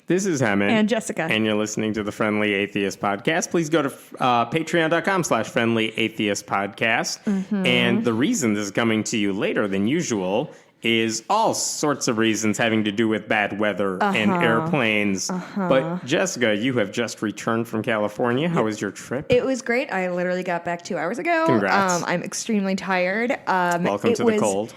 This is Hammond. And Jessica. And you're listening to the Friendly Atheist Podcast. Please go to patreon.com/Friendly Atheist Podcast. Mm-hmm. And the reason this is coming to you later than usual is all sorts of reasons having to do with bad weather and airplanes. But Jessica, you have just returned from California. How was your trip? It was great. I literally got back 2 hours ago. Congrats. I'm extremely tired. Welcome to the cold.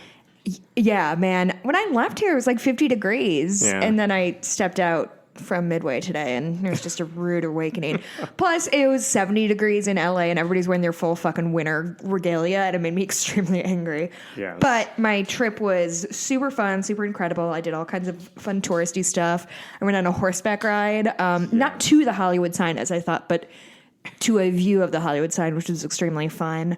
Yeah, man. When I left here, it was like 50 degrees. Yeah. And then I stepped out from Midway today, and it was just a rude awakening. Plus, it was 70 degrees in LA, and everybody's wearing their full fucking winter regalia, and it made me extremely angry. Yeah. But my trip was super fun, super incredible. I did all kinds of fun touristy stuff. I went on a horseback ride, not to the Hollywood sign, as I thought, but to a view of the Hollywood sign, which was extremely fun.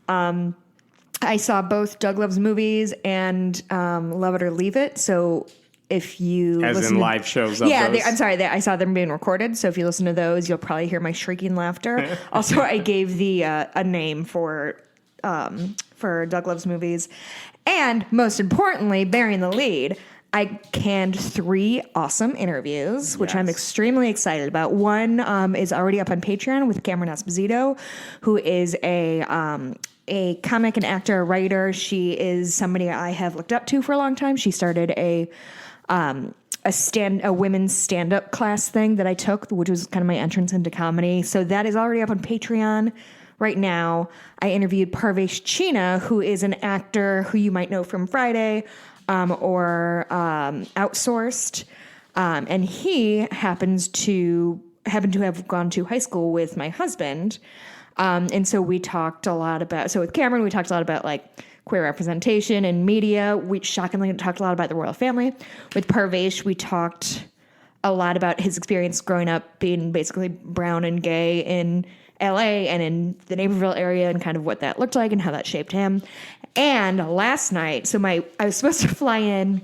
I saw both Doug Loves Movies and Love It or Leave It, so if you as in live shows of those. I'm sorry, I saw them being recorded, so if you listen to those, you'll probably hear my shrieking laughter. Also, I gave the a name for Doug Loves Movies. And most importantly, bearing the lead, I canned 3 awesome interviews, which I'm extremely excited about. One is already up on Patreon with Cameron Esposito, who is a comic and actor, writer. She is somebody I have looked up to for a long time. She started a women's stand-up class thing that I took, which was kind of my entrance into comedy. So that is already up on Patreon right now. I interviewed Parvesh Cheena, who is an actor who you might know from Friday or Outsourced. And he happens to have gone to high school with my husband. And so we talked a lot about, with Cameron, we talked a lot about like queer representation in media. We shockingly talked a lot about the royal family. With Parvesh, we talked a lot about his experience growing up being basically brown and gay in LA and in the Naperville area and kind of what that looked like and how that shaped him. And last night, I was supposed to fly in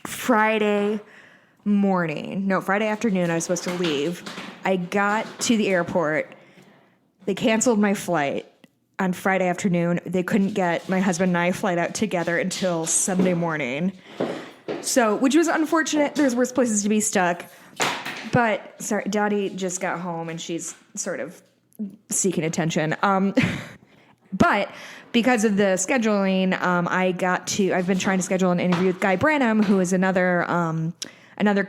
Friday afternoon. I was supposed to leave. I got to the airport. They canceled my flight on Friday afternoon. They couldn't get my husband and I flight out together until Sunday morning. So, which was unfortunate. There's worse places to be stuck. But, sorry, Dottie just got home and she's sort of seeking attention. But because of the scheduling, I've been trying to schedule an interview with Guy Branum, who is another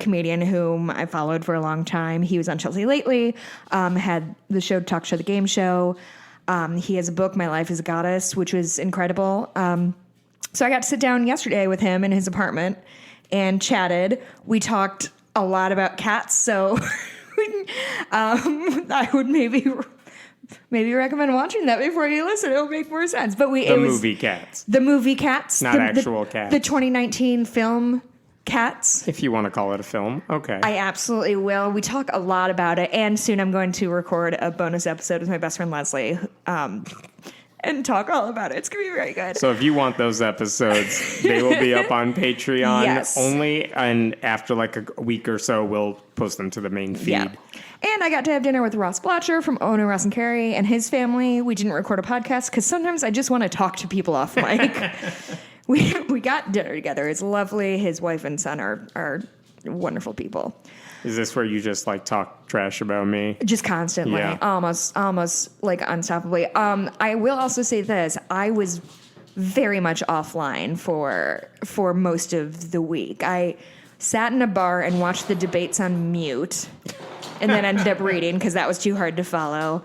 comedian whom I followed for a long time. He was on Chelsea Lately, had the show Talk Show, the Game Show. He has a book, My Life as a Goddess, which was incredible. So I got to sit down yesterday with him in his apartment and chatted. We talked a lot about cats, so I would maybe recommend watching that before you listen. It'll make more sense. But The movie Cats. Not actual cats. The 2019 film Cats. If you want to call it a film, okay. I absolutely will. We talk a lot about it, and soon I'm going to record a bonus episode with my best friend Leslie and talk all about it. It's going to be very good. So if you want those episodes, they will be up on Patreon only, and after like a week or so, we'll post them to the main feed. Yeah. And I got to have dinner with Ross Blotcher from Ono, Ross and Carey and his family. We didn't record a podcast because sometimes I just want to talk to people off mic. We got dinner together. It's lovely. His wife and son are wonderful people. Is this where you just like talk trash about me? Just constantly. Yeah. Almost like unstoppably. I will also say this. I was very much offline for most of the week. I sat in a bar and watched the debates on mute and then ended up reading because that was too hard to follow.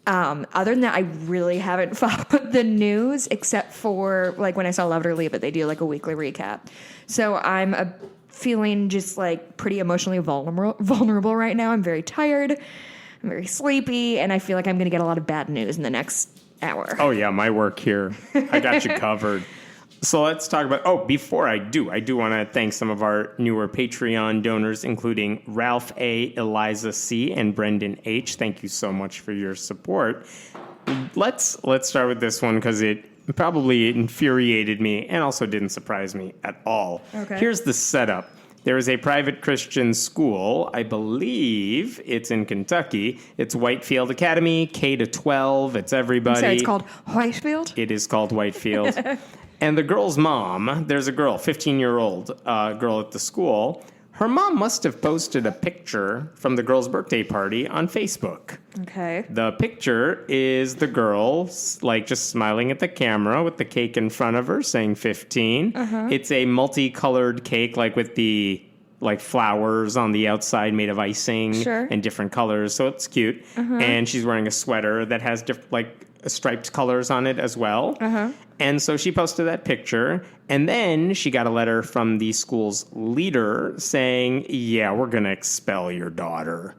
Other than that, I really haven't followed the news except for like when I saw Love It or Leave It, they do like a weekly recap. So I'm feeling just like pretty emotionally vulnerable right now. I'm very tired. I'm very sleepy, and I feel like I'm going to get a lot of bad news in the next hour. Oh yeah, my work here. I got you covered. So let's talk about, before I do want to thank some of our newer Patreon donors, including Ralph A., Eliza C., and Brendan H. Thank you so much for your support. Let's start with this one because it probably infuriated me and also didn't surprise me at all. Okay. Here's the setup. There is a private Christian school. I believe it's in Kentucky. It's Whitefield Academy, K-12. It's everybody. So it's called Whitefield? It is called Whitefield. And the girl's mom, there's a girl, 15-year-old girl at the school. Her mom must have posted a picture from the girl's birthday party on Facebook. Okay. The picture is the girl, like, just smiling at the camera with the cake in front of her, saying 15. It's a multicolored cake, like, with the, like, flowers on the outside made of icing and different colors, so it's cute. And she's wearing a sweater that has, striped colors on it as well. And so she posted that picture, and then she got a letter from the school's leader saying, yeah, we're going to expel your daughter.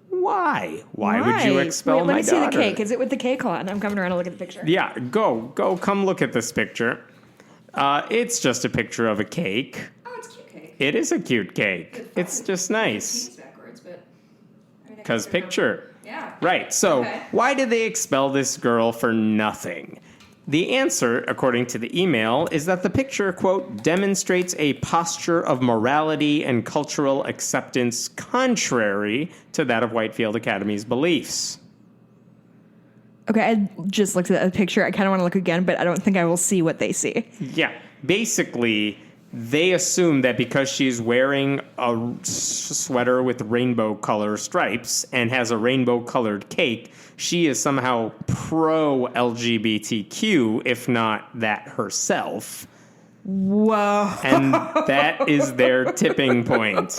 Why? Why would you expel my daughter? Let me see the cake. Is it with the cake on? I'm coming around to look at the picture. Yeah, come look at this picture. It's just a picture of a cake. Oh, it's a cute cake. It is a cute cake. It's just nice. Because picture. Yeah. Right. So why did they expel this girl for nothing? The answer, according to the email, is that the picture, quote, demonstrates a posture of morality and cultural acceptance contrary to that of Whitefield Academy's beliefs. Okay, I just looked at the picture. I kind of want to look again, but I don't think I will see what they see. Yeah. Basically, they assume that because she's wearing a sweater with rainbow color stripes and has a rainbow colored cake, she is somehow pro-LGBTQ, if not that herself. Whoa. And that is their tipping point.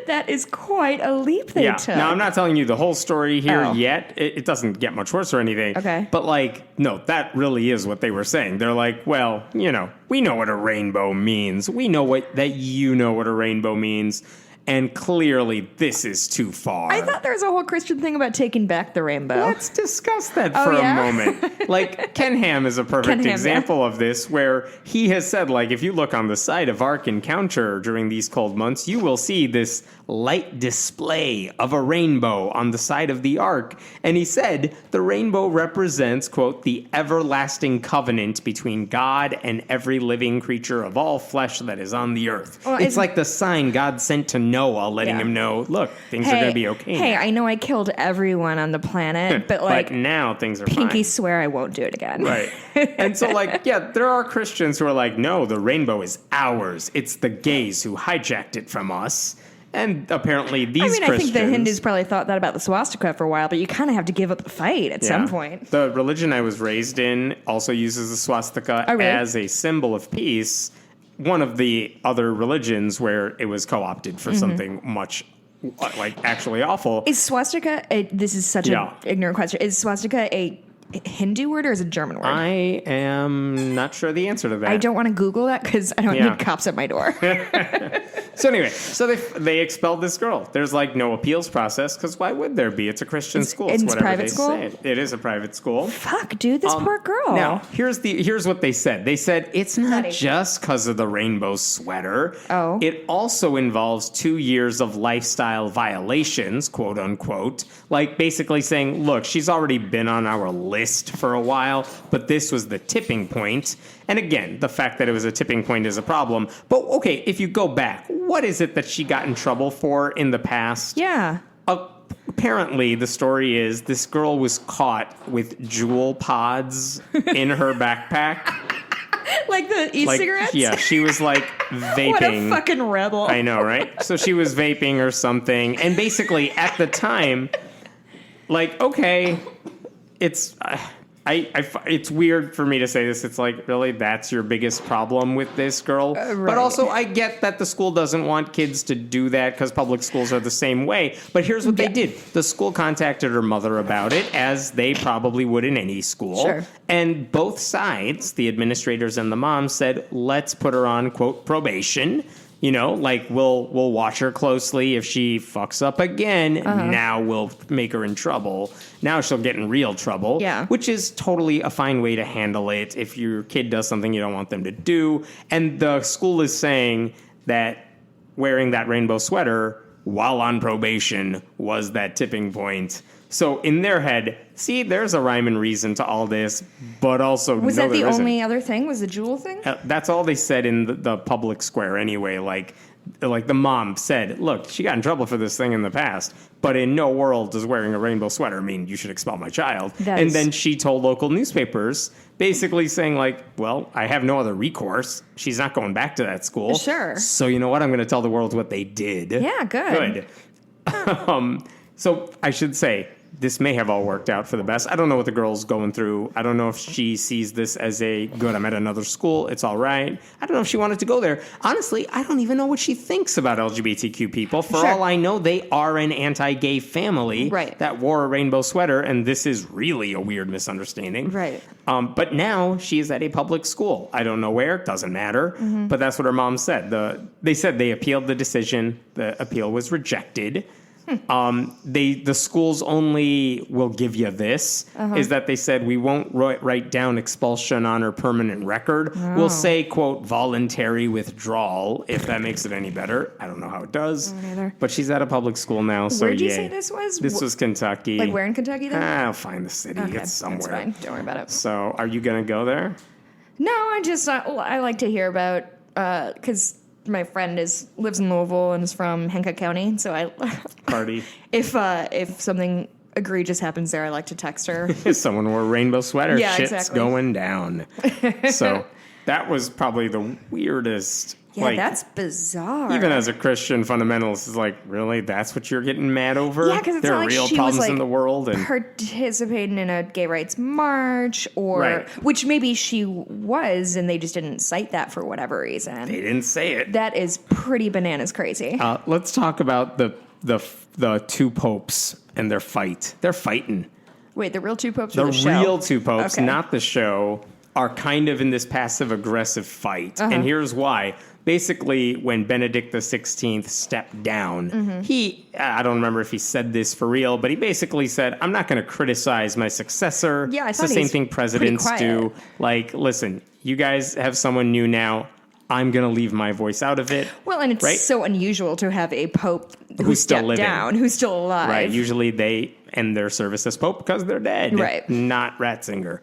That is quite a leap they took. Now, I'm not telling you the whole story here yet. It doesn't get much worse or anything. Okay. But, no, that really is what they were saying. They're like, well, we know what a rainbow means. We know that you know what a rainbow means. And clearly, this is too far. I thought there was a whole Christian thing about taking back the rainbow. Let's discuss that for a moment. Ken Ham is a perfect example of this, where he has said, if you look on the side of Ark Encounter during these cold months, you will see this light display of a rainbow on the side of the Ark. And he said the rainbow represents, quote, the everlasting covenant between God and every living creature of all flesh that is on the earth. Well, it's like the sign God sent to Noah, letting him know, look, things are going to be okay. Hey, I know I killed everyone on the planet, but now things are pinky fine. swear I won't do it again. Right. And so there are Christians who are like, no, the rainbow is ours. It's the gays who hijacked it from us. And apparently these Christians... I think the Hindus probably thought that about the swastika for a while, but you kind of have to give up the fight at some point. The religion I was raised in also uses the swastika as a symbol of peace. One of the other religions where it was co-opted for something much, actually awful. Is swastika, this is such an ignorant question, is swastika a Hindu word or is it a German word? I am not sure the answer to that. I don't want to Google that because I don't need cops at my door. So anyway, they expelled this girl. There's no appeals process because why would there be? It's a Christian school. It's whatever private they school? say. It is a private school. Fuck, dude, this poor girl. Now, here's what they said. They said it's not just because of the rainbow sweater. Oh. It also involves 2 years of lifestyle violations, quote unquote. Basically saying, look, she's already been on our list for a while, but this was the tipping point. And again, the fact that it was a tipping point is a problem. But okay, if you go back, what is it that she got in trouble for in the past? Yeah. Apparently, the story is this girl was caught with jewel pods in her backpack. Like the e-cigarettes? Yeah, she was vaping. What a fucking rebel. I know, right? So she was vaping or something. And basically, at the time, okay, it's... it's weird for me to say this. It's really, that's your biggest problem with this girl. Right. But also, I get that the school doesn't want kids to do that because public schools are the same way. But here's what they did. The school contacted her mother about it, as they probably would in any school. Sure. And both sides, the administrators and the mom, said, let's put her on, quote, probation. We'll watch her closely. If she fucks up again, now we'll make her in trouble. Now she'll get in real trouble. Yeah. Which is totally a fine way to handle it if your kid does something you don't want them to do. And the school is saying that wearing that rainbow sweater while on probation was that tipping point. So in their head, see, there's a rhyme and reason to all this, but also was that the only other thing? Was the jewel thing? That's all they said in the public square anyway. like the mom said, look, she got in trouble for this thing in the past, but in no world does wearing a rainbow sweater mean you should expel my child. And then she told local newspapers, basically saying like, well, I have no other recourse. She's not going back to that school. Sure. So you know what? I'm going to tell the world what they did. Yeah, good. So I should say, this may have all worked out for the best. I don't know what the girl's going through. I don't know if she sees this as a good, I'm at another school, it's all right. I don't know if she wanted to go there. Honestly, I don't even know what she thinks about LGBTQ people. For all I know, they are an anti-gay family that wore a rainbow sweater, and this is really a weird misunderstanding. Right. But now she is at a public school. I don't know where, doesn't matter. But that's what her mom said. They said they appealed the decision. The appeal was rejected. The schools only will give you this, is that they said we won't write down expulsion on her permanent record. We'll say, quote, voluntary withdrawal, if that makes it any better. I don't know how it does. But she's at a public school now, so Where'd you say this was? This was Kentucky. Like where in Kentucky then? I'll find the city. Okay, it's somewhere. that's fine. Don't worry about it. So are you going to go there? No, I like to hear about, because my friend lives in Louisville and is from Hancock County, so I party. If something egregious happens there, I like to text her. Someone wore a rainbow sweater. Yeah, Shit's exactly. going down. So that was probably the weirdest. Yeah, that's bizarre. Even as a Christian fundamentalist, is like, really? That's what you're getting mad over? Yeah, because it's there not are like real she problems was like in the world, and participating in a gay rights march, or which maybe she was, and they just didn't cite that for whatever reason. They didn't say it. That is pretty bananas crazy. Let's talk about the two popes and their fight. They're fighting. Wait, the real two popes or the show? The real two popes, okay. not the show, are kind of in this passive-aggressive fight. And here's why. Basically, when Benedict XVI stepped down, I don't remember if he said this for real, but he basically said, I'm not going to criticize my successor. Yeah, it's the same thing presidents do. Like, listen, you guys have someone new now. I'm going to leave my voice out of it. Well, and it's so unusual to have a pope who's still living. Down, who's still alive. Right. Usually they end their service as pope because they're dead. Right. Not Ratzinger.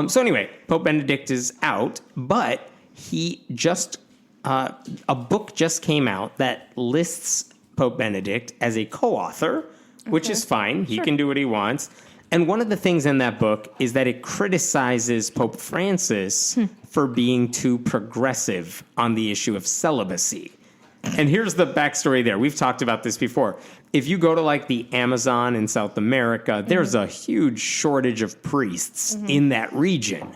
So anyway, Pope Benedict is out, but he just... a book just came out that lists Pope Benedict as a co-author, which is fine. He can do what he wants. And one of the things in that book is that it criticizes Pope Francis for being too progressive on the issue of celibacy. And here's the backstory there. We've talked about this before. If you go to like the Amazon in South America, there's a huge shortage of priests in that region.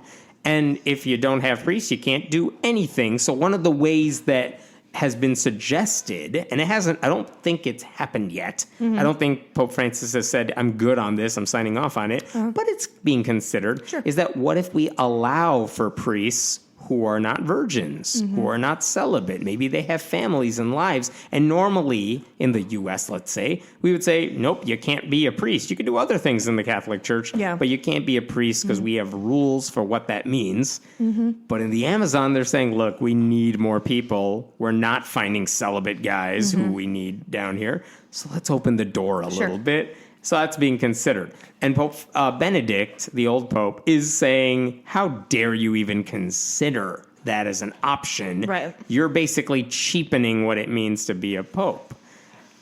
And if you don't have priests, you can't do anything. So one of the ways that has been suggested, and I don't think it's happened yet. I don't think Pope Francis has said, I'm good on this, I'm signing off on it, but it's being considered, is that what if we allow for priests who are not virgins, who are not celibate? Maybe they have families and lives. And normally in the U.S., let's say, we would say, nope, you can't be a priest. You can do other things in the Catholic Church, but you can't be a priest because we have rules for what that means. But in the Amazon, they're saying, look, we need more people. We're not finding celibate guys who we need down here. So let's open the door a little bit. So that's being considered. And Pope Benedict, the old pope, is saying, how dare you even consider that as an option? Right. You're basically cheapening what it means to be a pope.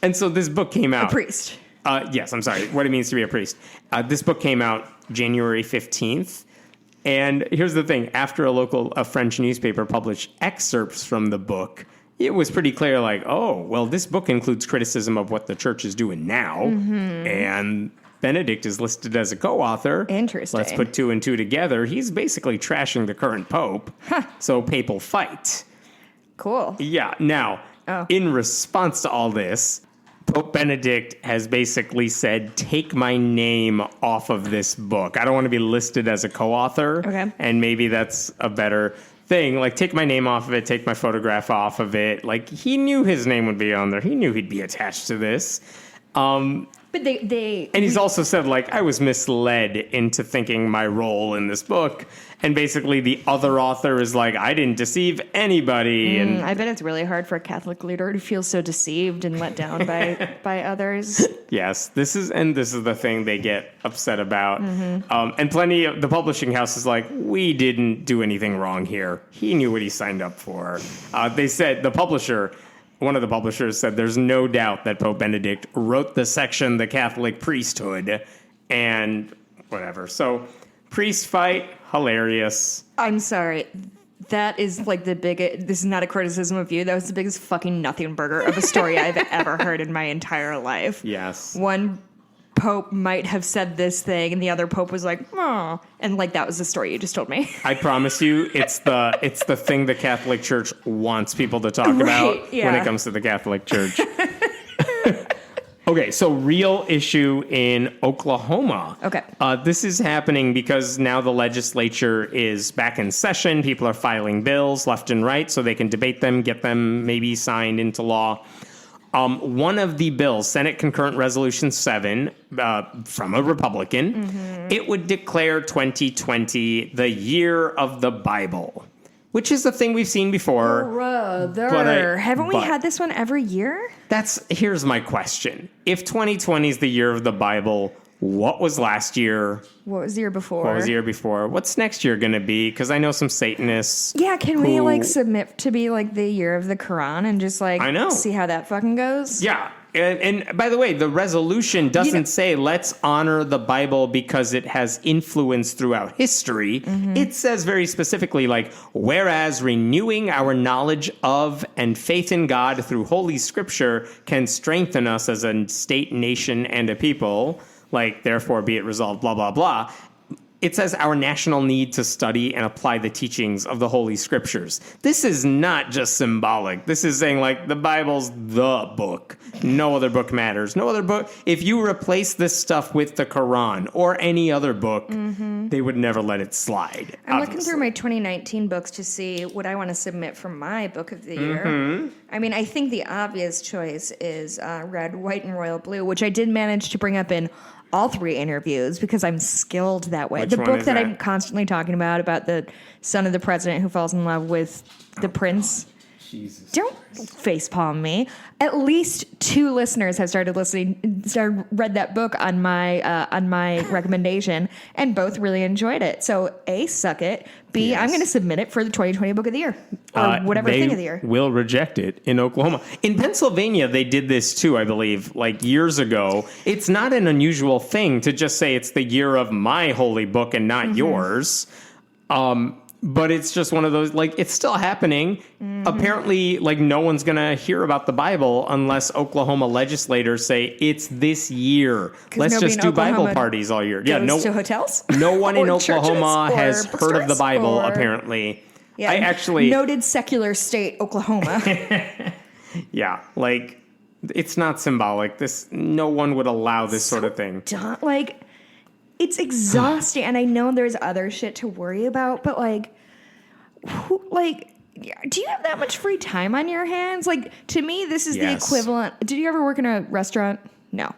And so this book came out. A priest. Yes, I'm sorry. What it means to be a priest. This book came out January 15th. And here's the thing. After a French newspaper published excerpts from the book, it was pretty clear, like, oh, well, this book includes criticism of what the church is doing now, and Benedict is listed as a co-author. Interesting. Let's put two and two together. He's basically trashing the current pope, so papal fight. Cool. Yeah. Now, in response to all this, Pope Benedict has basically said, take my name off of this book. I don't want to be listed as a co-author, and maybe that's a better thing. Like, take my name off of it, take my photograph off of it. Like, he knew his name would be on there. He knew he'd be attached to this. But they and he's also said, like, I was misled into thinking my role in this book. And basically the other author is like, I didn't deceive anybody. And I bet it's really hard for a Catholic leader to feel so deceived and let down by others. Yes, this is the thing they get upset about. And plenty of the publishing house is like, we didn't do anything wrong here. He knew what he signed up for. They said, the publisher one of the publishers said there's no doubt that Pope Benedict wrote the section, the Catholic priesthood, and whatever. So priest fight, hilarious. I'm sorry. That is like the biggest, this is not a criticism of you. That was the biggest fucking nothing burger of a story I've ever heard in my entire life. Yes. One pope might have said this thing and the other pope was like, oh, and like that was the story you just told me. I promise you, it's the thing the Catholic Church wants people to talk about when it comes to the Catholic Church. Okay, so real issue in Oklahoma. Okay. This is happening because now the legislature is back in session. People are filing bills left and right so they can debate them, get them maybe signed into law. One of the bills, Senate Concurrent Resolution 7, from a Republican, it would declare 2020 the year of the Bible, which is the thing we've seen before. Brother, haven't we had this one every year? Here's my question. If 2020 is the year of the Bible, what was last year? What was the year before? What was the year before? What's next year going to be? Because I know some Satanists. Yeah, can we like submit to be like the year of the Quran and just like see how that fucking goes? Yeah. And by the way, the resolution doesn't say let's honor the Bible because it has influence throughout history. It says very specifically, like, whereas renewing our knowledge of and faith in God through Holy Scripture can strengthen us as a state, nation, and a people, like, therefore be it resolved, blah, blah, blah. It says our national need to study and apply the teachings of the Holy Scriptures. This is not just symbolic. This is saying, like, the Bible's the book. No other book matters. No other book. If you replace this stuff with the Quran or any other book, they would never let it slide. I'm looking through my 2019 books to see what I want to submit for my book of the year. I mean, I think the obvious choice is Red, White, and Royal Blue, which I did manage to bring up in all three interviews because I'm skilled that way. The book that I'm constantly talking about the son of the president who falls in love with the prince. Jesus. Don't facepalm me. At least 2 listeners have read that book on my recommendation, and both really enjoyed it. So A, suck it. B, I'm going to submit it for the 2020 Book of the Year or whatever thing of the year. Will reject it in Oklahoma. In Pennsylvania, they did this too, I believe, like years ago. It's not an unusual thing to just say it's the year of my holy book and not yours. But it's just one of those, like, it's still happening. Apparently, like, no one's going to hear about the Bible unless Oklahoma legislators say it's this year. Let's just do Bible parties all year. Yeah, to hotels? No one in Oklahoma has heard of the Bible, apparently. Yeah, I actually noted secular state, Oklahoma. Yeah, like, it's not symbolic. No one would allow this sort of thing. Like, it's exhausting, and I know there's other shit to worry about, but like, do you have that much free time on your hands? Like, to me, this is the equivalent. Did you ever work in a restaurant? No.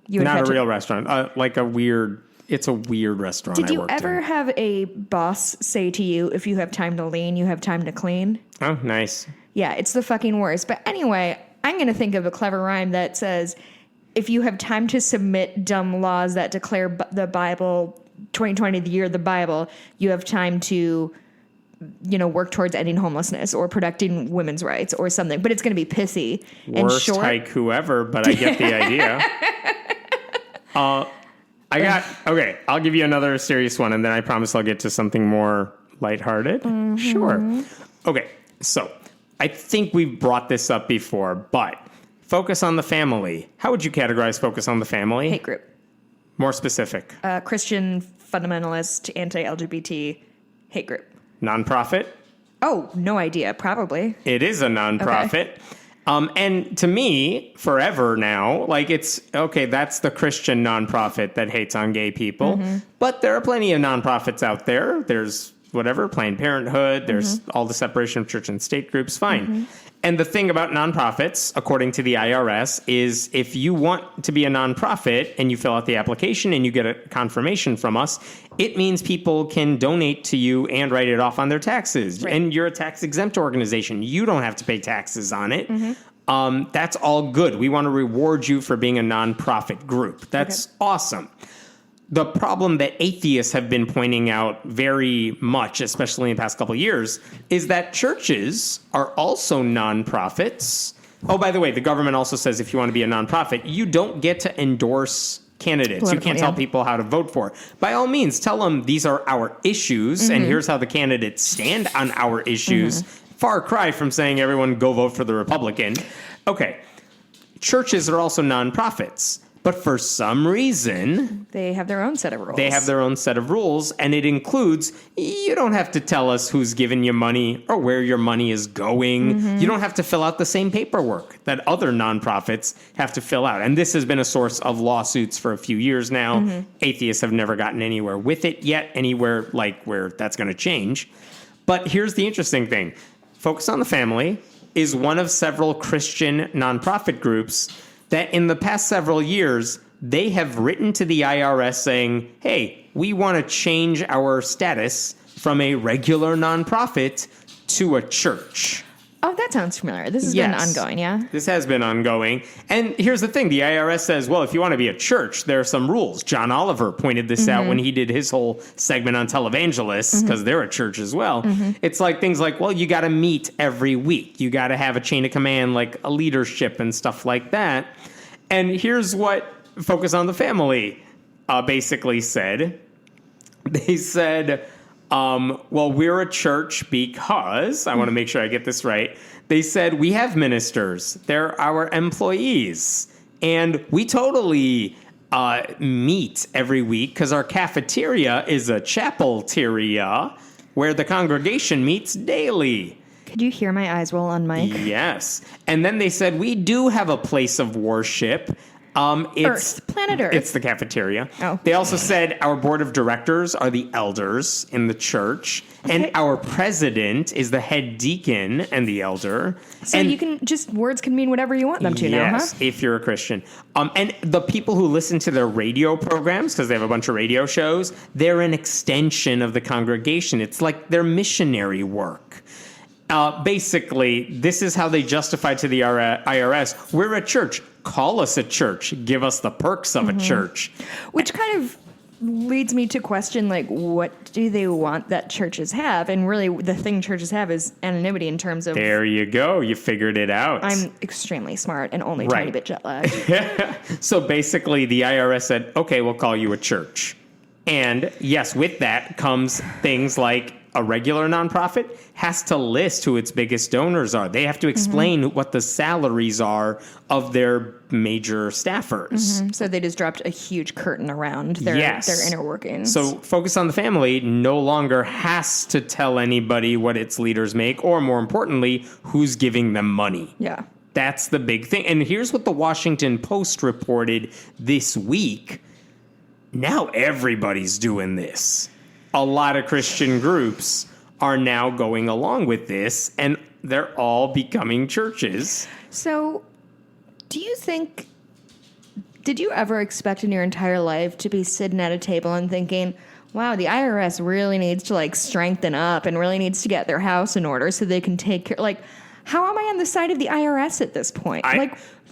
Not a real restaurant. It's a weird restaurant. Did you ever have a boss say to you, if you have time to lean, you have time to clean? Oh, nice. Yeah, it's the fucking worst. But anyway, I'm going to think of a clever rhyme that says, if you have time to submit dumb laws that declare the Bible, 2020, the year of the Bible, you have time to, work towards ending homelessness or protecting women's rights or something. But it's going to be pithy and short. Worst haiku ever, but I get the idea. Okay, I'll give you another serious one, and then I promise I'll get to something more lighthearted. Sure. Okay, so I think we've brought this up before, but focus on the family. How would you categorize focus on the family? Hate group. More specific. Christian fundamentalist, anti-LGBT hate group. Nonprofit? Oh, no idea. Probably. It is a nonprofit. Okay. And to me, forever now, like that's the Christian nonprofit that hates on gay people. But there are plenty of nonprofits out there. There's Planned Parenthood. There's all the separation of church and state groups. Fine. And the thing about nonprofits, according to the IRS, is if you want to be a nonprofit and you fill out the application and you get a confirmation from us, it means people can donate to you and write it off on their taxes. Right. And you're a tax-exempt organization. You don't have to pay taxes on it. That's all good. We want to reward you for being a nonprofit group. That's awesome. The problem that atheists have been pointing out very much, especially in the past couple of years, is that churches are also nonprofits Oh, by the way, the government also says if you want to be a nonprofit, you don't get to endorse candidates. You can't tell people how to vote for. By all means, tell them these are our issues and here's how the candidates stand on our issues. Far cry from saying everyone go vote for the Republican. Okay. Churches are also nonprofits. But for some reason, they have their own set of rules. They have their own set of rules, and it includes you don't have to tell us who's giving you money or where your money is going. You don't have to fill out the same paperwork that other nonprofits have to fill out. And this has been a source of lawsuits for a few years now. Atheists have never gotten anywhere with it yet, anywhere like where that's going to change. But here's the interesting thing. Focus on the Family is one of several Christian nonprofit groups that in the past several years, they have written to the IRS saying, hey, we want to change our status from a regular nonprofit to a church. Oh, that sounds familiar. This has been ongoing, yeah? This has been ongoing. And here's the thing. The IRS says, well, if you want to be a church, there are some rules. John Oliver pointed this out when he did his whole segment on televangelists, because they're a church as well. It's like things like, well, you got to meet every week. You got to have a chain of command, like a leadership and stuff like that. And here's what Focus on the Family basically said. They said, well, we're a church because, I want to make sure I get this right, they said we have ministers. They're our employees. And we totally meet every week because our cafeteria is a chapel-teria where the congregation meets daily. Could you hear my eyes roll on Mike? Yes. And then they said we do have a place of worship. Earth, planet Earth. It's the cafeteria. Oh. They also said our board of directors are the elders in the church, and our president is the head deacon and the elder. So and you can words can mean whatever you want them to now, huh? If you're a Christian. And the people who listen to their radio programs, because they have a bunch of radio shows, they're an extension of the congregation. It's like their missionary work. Basically, this is how they justify to the IRS, we're a church. Call us a church. Give us the perks of a church. Which kind of leads me to question, like, what do they want that churches have? And really, the thing churches have is anonymity in terms of... There you go. You figured it out. I'm extremely smart and only a tiny bit jet lagged. So basically, the IRS said, okay, we'll call you a church. And yes, with that comes things like a regular nonprofit has to list who its biggest donors are. They have to explain what the salaries are of their major staffers. So they just dropped a huge curtain around their inner workings. So Focus on the Family no longer has to tell anybody what its leaders make, or more importantly, who's giving them money. Yeah. That's the big thing. And here's what the Washington Post reported this week. Now everybody's doing this. A lot of Christian groups are now going along with this, and they're all becoming churches. So, do you think, did you ever expect in your entire life to be sitting at a table and thinking, wow, the IRS really needs to, strengthen up and really needs to get their house in order so they can take care, how am I on the side of the IRS at this point?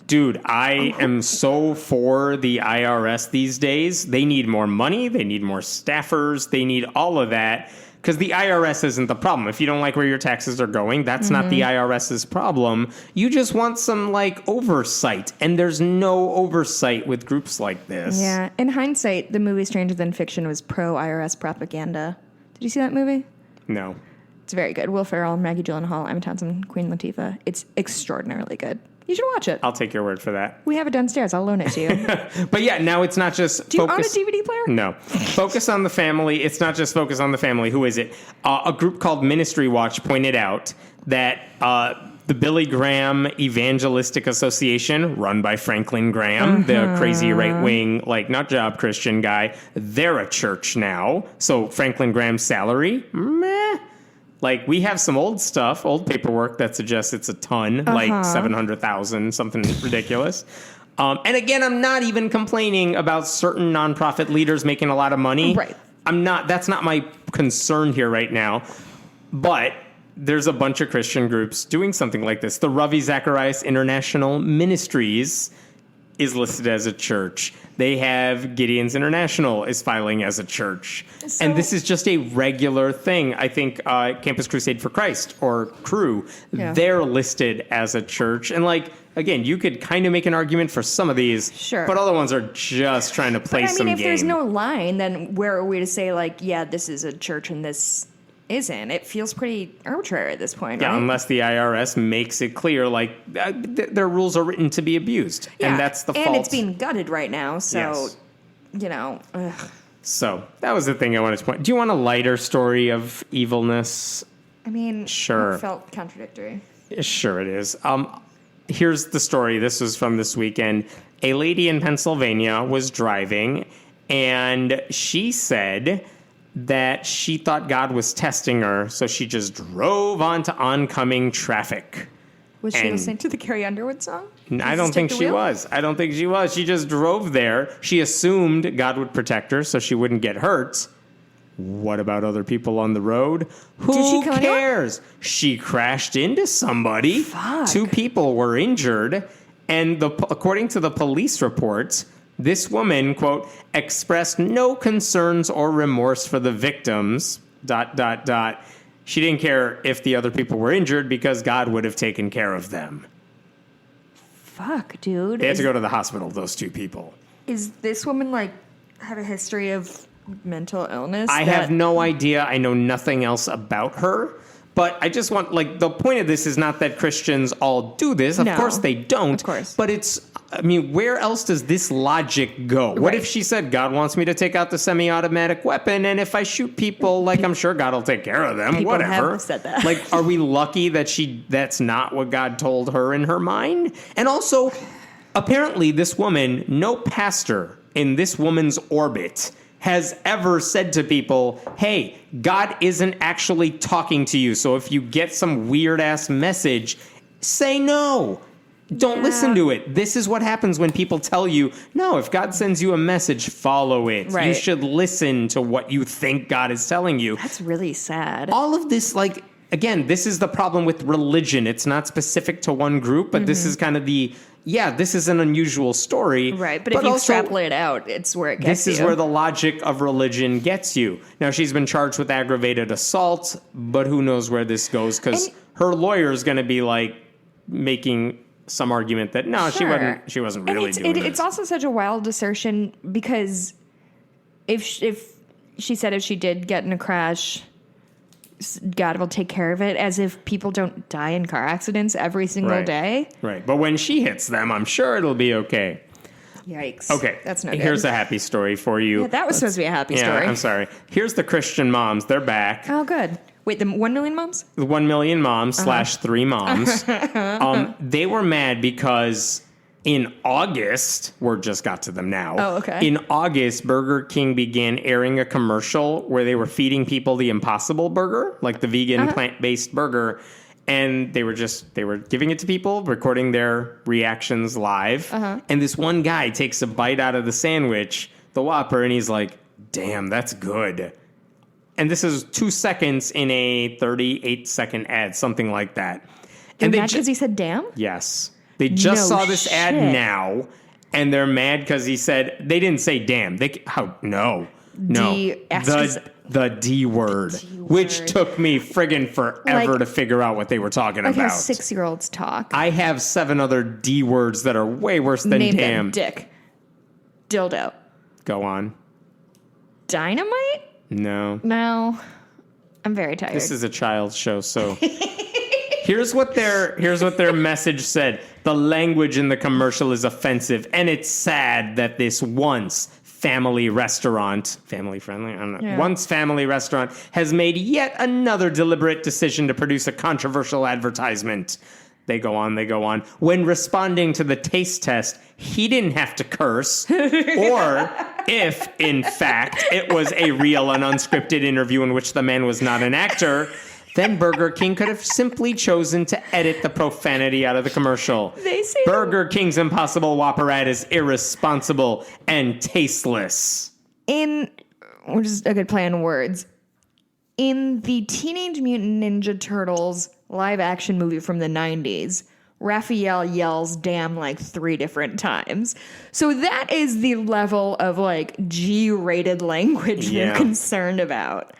Dude, I am so for the IRS these days. They need more money. They need more staffers. They need all of that because the IRS isn't the problem. If you don't like where your taxes are going, that's not the IRS's problem. You just want some oversight, and there's no oversight with groups like this. Yeah. In hindsight, the movie Stranger Than Fiction was pro-IRS propaganda. Did you see that movie? No. It's very good. Will Ferrell, Maggie Gyllenhaal, Emma Townsend, Queen Latifah. It's extraordinarily good. You should watch it. I'll take your word for that. We have it downstairs. I'll loan it to you. But yeah, now it's not just Do you own a DVD player? No. Focus on the Family. It's not just Focus on the Family. Who is it? A group called Ministry Watch pointed out that the Billy Graham Evangelistic Association, run by Franklin Graham, the crazy right-wing, nut job Christian guy, they're a church now. So Franklin Graham's salary, meh. We have some old stuff, old paperwork that suggests it's a ton, 700,000, something ridiculous. And again, I'm not even complaining about certain nonprofit leaders making a lot of money. Right. That's not my concern here right now. But there's a bunch of Christian groups doing something like this. The Ravi Zacharias International Ministries is listed as a church. They have Gideon's International is filing as a church. And this is just a regular thing. I think Campus Crusade for Christ or Crew, they're listed as a church. And like, again, you could kind of make an argument for some of these, sure, but other ones are just trying to play some game. If there's no line, then where are we to say, like, yeah, this is a church and this isn't? It feels pretty arbitrary at this point, yeah, right? unless the IRS makes it clear, like, their rules are written to be abused. Yeah. And that's the fault. And it's being gutted right now, so, yes. you know. Ugh. So that was the thing I wanted to point. Do you want a lighter story of evilness? I mean, sure. It felt contradictory. Sure it is. Here's the story. This was from this weekend. A lady in Pennsylvania was driving, and she said that she thought God was testing her, so she just drove onto oncoming traffic. Was she listening to the Carrie Underwood song? I don't think she was. I don't think she was. She just drove there. She assumed God would protect her so she wouldn't get hurt. What about other people on the road? Who cares? She crashed into somebody. Fuck. 2 people were injured. And according to the police reports, this woman, quote, expressed no concerns or remorse for the victims, ... She didn't care if the other people were injured because God would have taken care of them. Fuck, dude. They had to go to the hospital, those 2 people. Is this woman, like, have a history of mental illness? I have no idea. I know nothing else about her. But I just want, like, the point of this is not that Christians all do this. Of course they don't. Of course. But it's, I mean, where else does this logic go? What if she said, God wants me to take out the semi-automatic weapon, and if I shoot people, like, I'm sure God will take care of them. People Whatever. have said that. Like, are we lucky that that's not what God told her in her mind? And also, apparently this woman, no pastor in this woman's orbit has ever said to people, hey, God isn't actually talking to you. So if you get some weird ass message, say no. Don't listen to it. This is what happens when people tell you, no, if God sends you a message, follow it. Right. You should listen to what you think God is telling you. That's really sad. All of this, like, again, this is the problem with religion. It's not specific to one group, but this is kind of this is an unusual story. Right, but if you extrapolate it out, it's where it gets you. This is where the logic of religion gets you. Now, she's been charged with aggravated assault, but who knows where this goes, because her lawyer is going to be, like, making some argument that, no, sure. she wasn't really doing it. It's also such a wild assertion, because if she said if she did get in a crash, God will take care of it, as if people don't die in car accidents every single day. Right. But when she hits them, I'm sure it'll be okay. Yikes. Okay. That's no good. Here's a happy story for you. Yeah, that was supposed to be a happy story. I'm sorry. Here's the Christian moms. They're back. Oh, good. Wait, the 1 million moms? The 1 million moms /3 moms. They were mad because in August, word just got to them now. Oh, okay. In August, Burger King began airing a commercial where they were feeding people the Impossible Burger, like the vegan plant-based burger. And they were giving it to people, recording their reactions live. And this one guy takes a bite out of the sandwich, the Whopper, and he's like, damn, that's good. And this is 2 seconds in a 38-second ad, something like that. And that's because he said damn? Yes. They just saw this ad now, and they're mad because he said, they didn't say damn. No. The D word, which took me friggin' forever to figure out what they were talking about. Like how 6-year-olds talk. I have 7 other D words that are way worse than Name damn. them. Dick. Dildo. Go on. Dynamite? No. I'm very tired. This is a child's show, so here's what their message said. The language in the commercial is offensive, and it's sad that this once family restaurant has made yet another deliberate decision to produce a controversial advertisement. They go on. When responding to the taste test, he didn't have to curse. Or if, in fact, it was a real and unscripted interview in which the man was not an actor, then Burger King could have simply chosen to edit the profanity out of the commercial. They say Burger King's Impossible Whopper ad is irresponsible and tasteless. Which is a good play on words. In the Teenage Mutant Ninja Turtles live action movie from the 90s, Raphael yells damn like 3 different times. So that is the level of like G-rated language they're concerned about.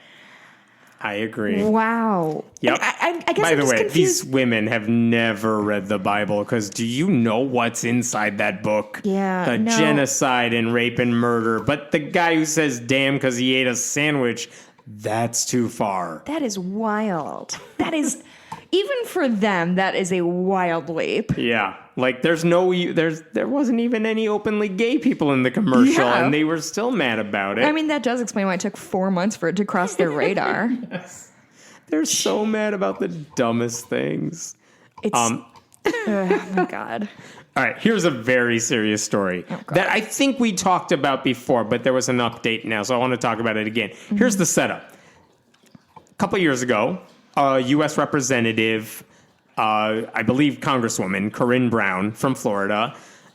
I agree. Wow. Yep. I guess By I'm the just way, confused. these women have never read the Bible, because do you know what's inside that book? Yeah, The no. genocide and rape and murder. But the guy who says damn because he ate a sandwich, that's too far. That is wild. That is, even for them, that is a wild leap. Yeah. Like there wasn't even any openly gay people in the commercial, Yeah. and they were still mad about it. I mean, that does explain why it took 4 months for it to cross their radar. They're so mad about the dumbest things. It's, oh my God. All right, here's a very serious story that I think we talked about before, but there was an update now, so I want to talk about it again. Here's the setup. A couple years ago, a U.S. representative, I believe Congresswoman Corinne Brown from Florida,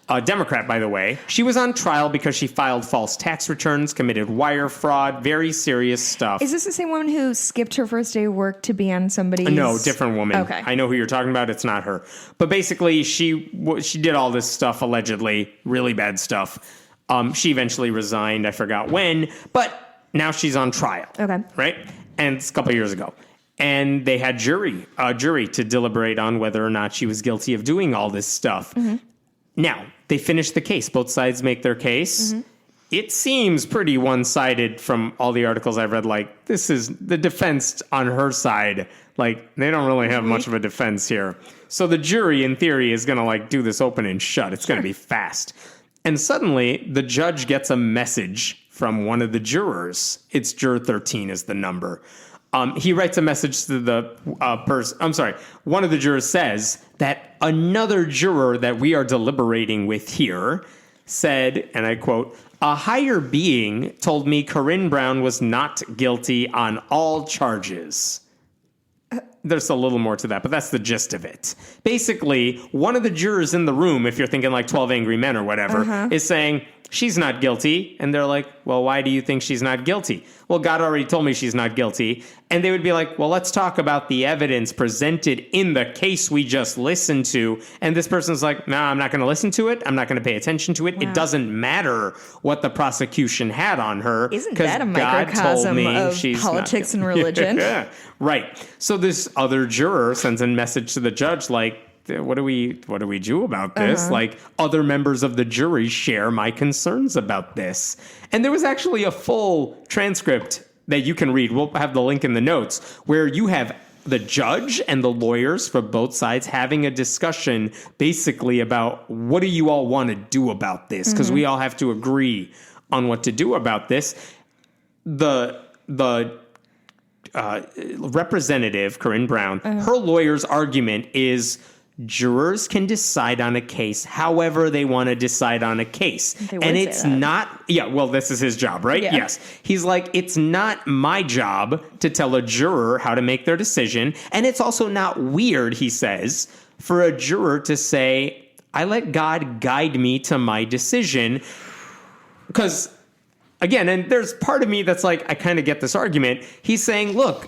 a Democrat, by the way, she was on trial because she filed false tax returns, committed wire fraud, very serious stuff. Is this the same woman who skipped her first day of work to be on somebody's... No, different woman. Okay. I know who you're talking about. It's not her. But basically, she did all this stuff, allegedly, really bad stuff. She eventually resigned. I forgot when. But now she's on trial. Okay. Right? And it's a couple years ago. And they had a jury to deliberate on whether or not she was guilty of doing all this stuff. Mm-hmm. Now, they finished the case. Both sides make their case. Mm-hmm. It seems pretty one-sided from all the articles I've read. Like, this is the defense on her side. Like, they don't really have much of a defense here. So the jury, in theory, is going to, like, do this open and shut. It's going to be fast. And suddenly, the judge gets a message from one of the jurors. It's juror 13 is the number. He writes a message to the person. I'm sorry. One of the jurors says that another juror that we are deliberating with here said, and I quote, "A higher being told me Corinne Brown was not guilty on all charges." There's a little more to that, but that's the gist of it. Basically, one of the jurors in the room, if you're thinking like 12 Angry Men or whatever, is saying, she's not guilty. And they're like, well, why do you think she's not guilty? Well, God already told me she's not guilty. And they would be like, well, let's talk about the evidence presented in the case we just listened to. And this person's like, no, I'm not going to listen to it. I'm not going to pay attention to it. Wow. It doesn't matter what the prosecution had on her. Isn't that a microcosm of politics and religion? Yeah, right. So this other juror sends a message to the judge like, what do we do about this? Like, other members of the jury share my concerns about this. And there was actually a full transcript that you can read. We'll have the link in the notes where you have the judge and the lawyers for both sides having a discussion basically about what do you all want to do about this? Because we all have to agree on what to do about this. The representative, Corinne Brown, her lawyer's argument is jurors can decide on a case however they want to decide on a case. And it's not, this is his job, right? Yeah. Yes. He's like, it's not my job to tell a juror how to make their decision. And it's also not weird, he says, for a juror to say, I let God guide me to my decision. Because, again, and there's part of me that's like, I kind of get this argument. He's saying, look,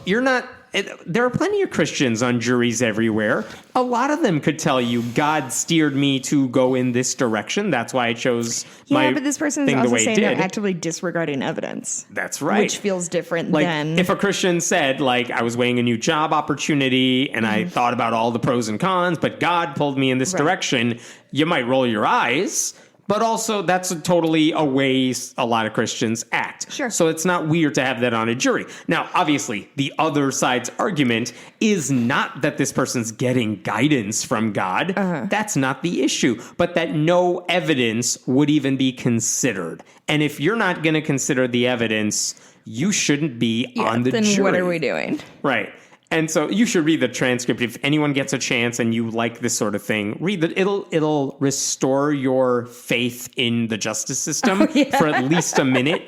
there are plenty of Christians on juries everywhere. A lot of them could tell you, God steered me to go in this direction. That's why I chose my thing the way it did. Yeah, but this person is also saying they're actively disregarding evidence. That's right. Which feels different than... If a Christian said, like, I was weighing a new job opportunity and I thought about all the pros and cons, but God pulled me in this direction, you might roll your eyes. But also, that's totally a way a lot of Christians act. Sure. So it's not weird to have that on a jury. Now, obviously, the other side's argument is not that this person's getting guidance from God. That's not the issue. But that no evidence would even be considered. And if you're not going to consider the evidence, you shouldn't be on the jury. Then what are we doing? Right. And so you should read the transcript. If anyone gets a chance and you like this sort of thing, read it. It'll restore your faith in the justice system for at least a minute.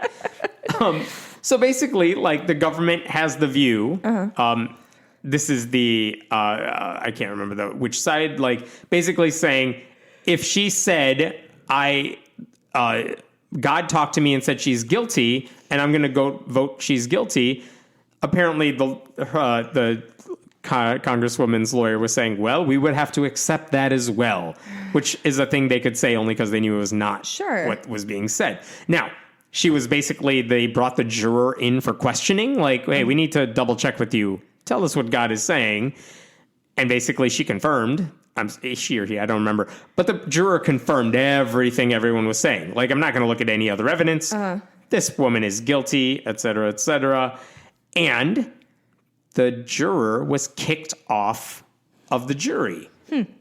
So basically, like, the government has the view. This is the I can't remember which side. Like, basically saying, if she said, God talked to me and said she's guilty, and I'm going to go vote she's guilty. Apparently, the Congresswoman's lawyer was saying, well, we would have to accept that as well, which is a thing they could say only because they knew it was not what was being said. Now, she was basically, they brought the juror in for questioning, like, hey, we need to double check with you. Tell us what God is saying. And basically she confirmed, she or he, I don't remember, but the juror confirmed everything everyone was saying. Like, I'm not going to look at any other evidence. This woman is guilty, et cetera, et cetera. And the juror was kicked off of the jury.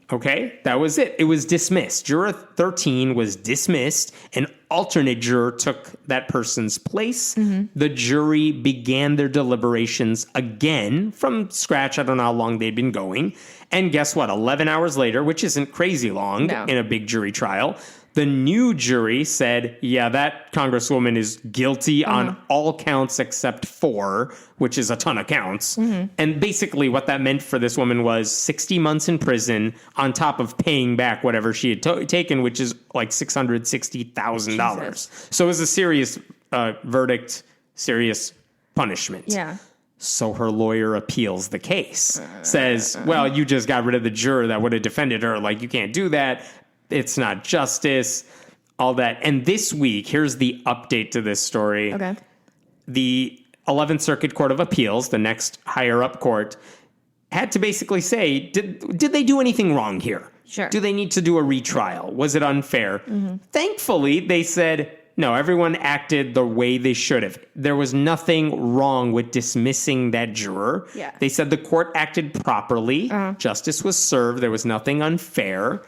Okay, that was it. It was dismissed. Juror 13 was dismissed. An alternate juror took that person's place. The jury began their deliberations again from scratch. I don't know how long they'd been going. And guess what? 11 hours later, which isn't crazy long in a big jury trial, the new jury said, yeah, that congresswoman is guilty on all counts except 4, which is a ton of counts. And basically what that meant for this woman was 60 months in prison on top of paying back whatever she had taken, which is like $660,000. So it was a serious verdict, serious punishment. Yeah. So her lawyer appeals the case, says, well, you just got rid of the juror that would have defended her. Like, you can't do that. It's not justice, all that. And this week, here's the update to this story. Okay. The 11th Circuit Court of Appeals, the next higher up court, had to basically say, did they do anything wrong here? Sure. Do they need to do a retrial? Was it unfair? Thankfully, they said, no, everyone acted the way they should have. There was nothing wrong with dismissing that juror. Yeah. They said the court acted properly. Justice was served. There was nothing unfair.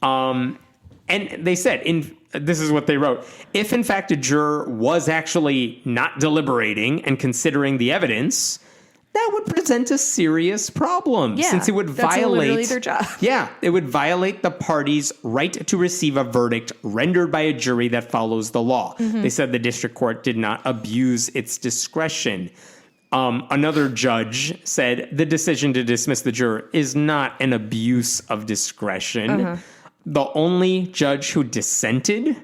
And they said, this is what they wrote. If, in fact, a juror was actually not deliberating and considering the evidence, that would present a serious problem. Yeah, since it would that's violate literally their job. Yeah, it would violate the party's right to receive a verdict rendered by a jury that follows the law. They said the district court did not abuse its discretion. Another judge said the decision to dismiss the juror is not an abuse of discretion. The only judge who dissented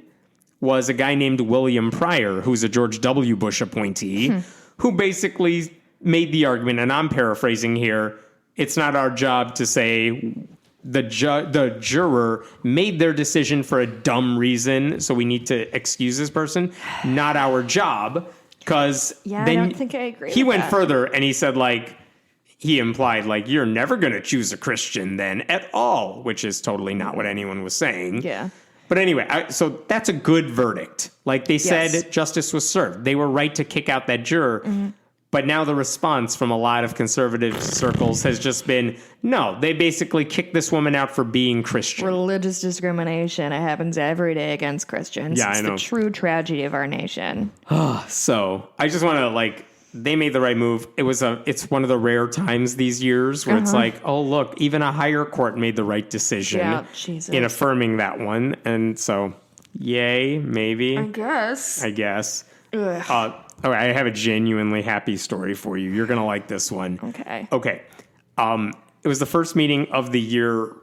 was a guy named William Pryor, who's a George W. Bush appointee, who basically made the argument, and I'm paraphrasing here, it's not our job to say the juror made their decision for a dumb reason, so we need to excuse this person. Not our job, because I don't think I agree He with went that. further, and he said, like, he implied, like, you're never going to choose a Christian then at all, which is totally not what anyone was saying. Yeah. But anyway, so that's a good verdict. Like, they said justice was served. They were right to kick out that juror. But now the response from a lot of conservative circles has just been, no, they basically kicked this woman out for being Christian. Religious discrimination. It happens every day against Christians. Yeah, it's I know. the true tragedy of our nation. So I just want to, like, they made the right move. It's one of the rare times these years where it's like, oh, look, even a higher court made the right decision in affirming that one. And so, yay, maybe. I guess. Ugh. All right, I have a genuinely happy story for you. You're going to like this one. Okay. It was the first meeting of the year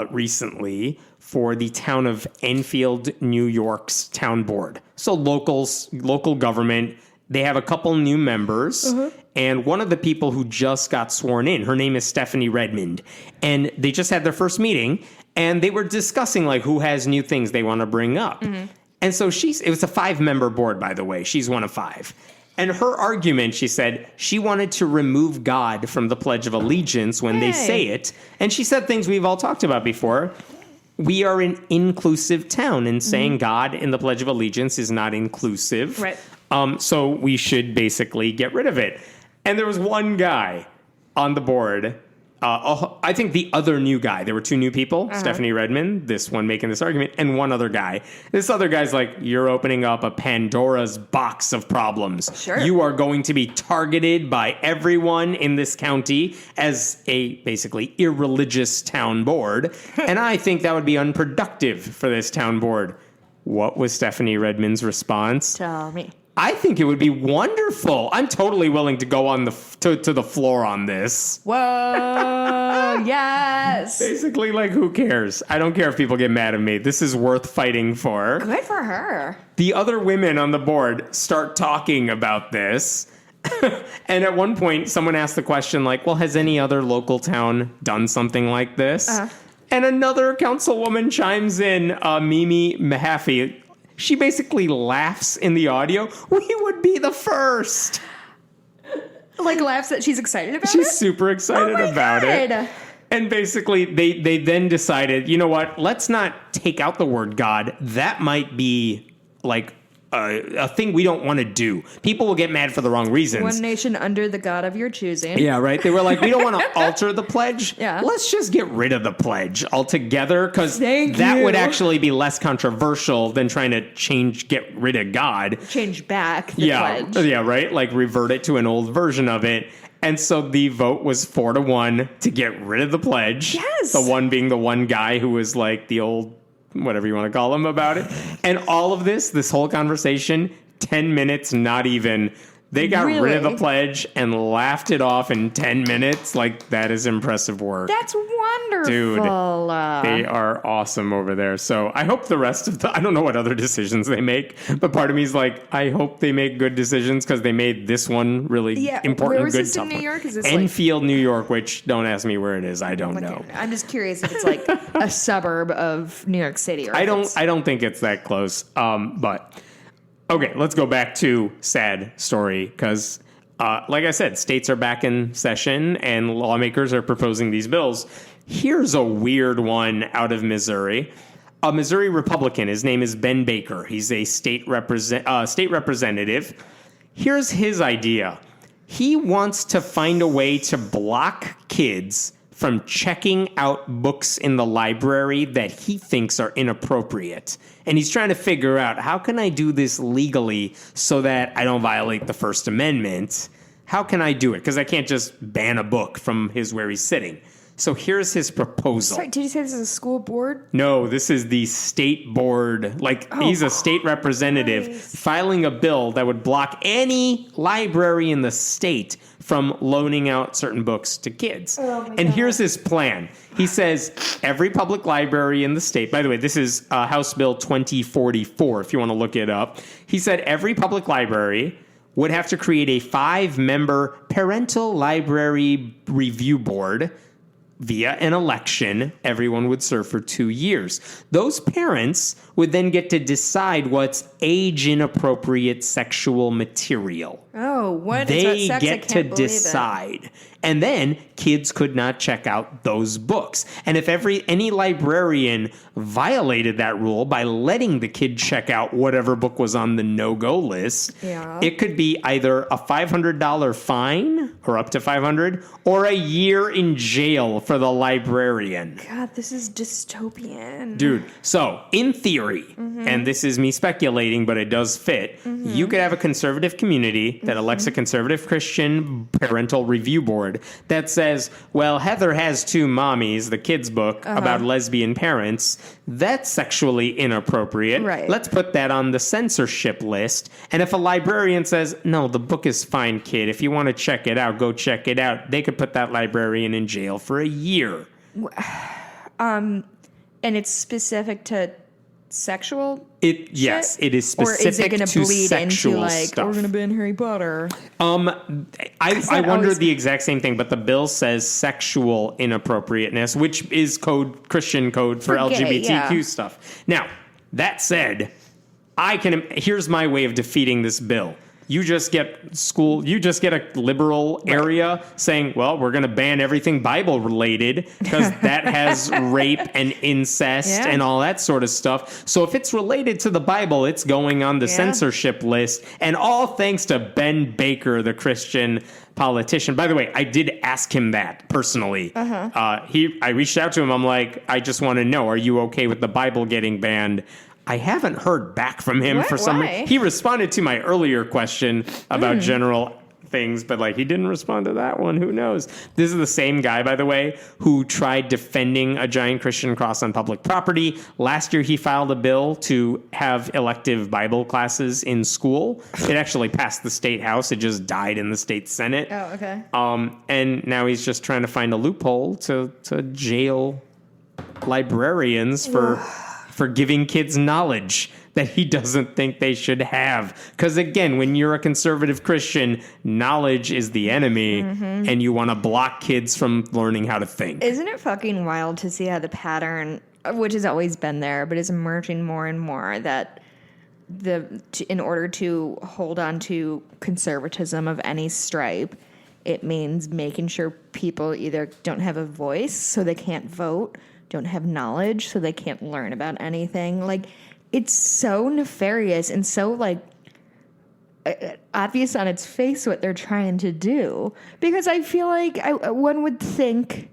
recently for the town of Enfield, New York's town board. So local government, they have a couple new members. And one of the people who just got sworn in, her name is Stephanie Redmond. And they just had their first meeting, and they were discussing, like, who has new things they want to bring up. And so it was a 5-member board, by the way. She's one of 5. And her argument, she said, she wanted to remove God from the Pledge of Allegiance when they say it. And she said things we've all talked about before. We are an inclusive town, and saying God in the Pledge of Allegiance is not inclusive. Right. So we should basically get rid of it. And there was one guy on the board. I think the other new guy, there were 2 new people, Stephanie Redmond, this one making this argument, and one other guy. This other guy's like, you're opening up a Pandora's box of problems. Sure. You are going to be targeted by everyone in this county as a basically irreligious town board. And I think that would be unproductive for this town board. What was Stephanie Redmond's response? Tell me. I think it would be wonderful. I'm totally willing to go on to the floor on this. Whoa, yes. Basically, like, who cares? I don't care if people get mad at me. This is worth fighting for. Good for her. The other women on the board start talking about this, And at one point, someone asked the question, like, well, has any other local town done something like this? And another councilwoman chimes in, Mimi Mahaffey. She basically laughs in the audio. We would be the first. Like, laughs that she's excited about it? She's super excited about it. And basically, they then decided, you know what? Let's not take out the word God. That might be, like, a thing we don't want to do. People will get mad for the wrong reasons. One nation under the God of your choosing. Yeah, right. They were like, we don't want to alter the pledge. Yeah. Let's just get rid of the pledge altogether, because that would actually be less controversial than trying to get rid of God. Change back the pledge. Yeah, right. Like revert it to an old version of it. And so the vote was 4-1 to get rid of the pledge. Yes. The one being the one guy who was like the old, whatever you want to call him about it. And all of this whole conversation, 10 minutes, not even. They got rid of the pledge and laughed it off in 10 minutes. Like, that is impressive work. That's wonderful. Dude, they are awesome over there. So I hope the rest of I don't know what other decisions they make, but part of me is like, I hope they make good decisions, because they made this one really important. Where is good this in New York? Is this Enfield, New York, which don't ask me where it is. I don't know. I'm just curious if it's like a suburb of New York City. Or I don't think it's that close. But okay, let's go back to sad story, because like I said, states are back in session and lawmakers are proposing these bills. Here's a weird one out of Missouri. A Missouri Republican. His name is Ben Baker. He's a state representative. Here's his idea. He wants to find a way to block kids from checking out books in the library that he thinks are inappropriate. And he's trying to figure out, how can I do this legally so that I don't violate the First Amendment? How can I do it? Because I can't just ban a book from where he's sitting. So here's his proposal. Sorry, did you say this is a school board? No, this is the state board. He's a state representative filing a bill that would block any library in the state from loaning out certain books to kids. And here's his plan. He says every public library in the state, by the way, this is House Bill 2044, if you want to look it up. He said every public library would have to create a 5-member parental library review board. Via an election, everyone would serve for 2 years. Those parents would then get to decide what's age-inappropriate sexual material. Oh, what? They get to decide. And then kids could not check out those books. And if any librarian violated that rule by letting the kid check out whatever book was on the no-go list, it could be either a $500 fine, or up to $500, or a year in jail for the librarian. God, this is dystopian. Dude, so in theory, and this is me speculating, but it does fit, you could have a conservative community that elects a conservative Christian parental review board that says, well, Heather Has Two Mommies, the kids' book about lesbian parents, that's sexually inappropriate. Right. Let's put that on the censorship list. And if a librarian says, no, the book is fine, kid, if you want to check it out, go check it out, they could put that librarian in jail for a year. And it's specific to sexual Yes, it is specific or is it gonna to bleed sexual into like stuff. we're going to ban Harry Potter? I wonder the exact same thing, but the bill says sexual inappropriateness, which is Christian code for LGBTQ stuff. Now, that said, here's my way of defeating this bill. You just get a liberal area saying, well, we're going to ban everything Bible related because that has rape and incest and all that sort of stuff. So if it's related to the Bible, it's going on the censorship list. And all thanks to Ben Baker, the Christian politician. By the way, I did ask him that personally. I reached out to him. I'm like, I just want to know, are you okay with the Bible getting banned? I haven't heard back from him for some reason. He responded to my earlier question about general things, but he didn't respond to that one. Who knows? This is the same guy, by the way, who tried defending a giant Christian cross on public property. Last year, he filed a bill to have elective Bible classes in school. It actually passed the state house. It just died in the state Senate. Oh, okay. And now he's just trying to find a loophole to jail librarians for for giving kids knowledge that he doesn't think they should have. Because again, when you're a conservative Christian, knowledge is the enemy, and you want to block kids from learning how to think. Isn't it fucking wild to see how the pattern, which has always been there, but is emerging more and more, that in order to hold on to conservatism of any stripe, it means making sure people either don't have a voice, so they can't vote, don't have knowledge, so they can't learn about anything. Like, it's so nefarious and so, like, obvious on its face what they're trying to do. Because I feel like one would think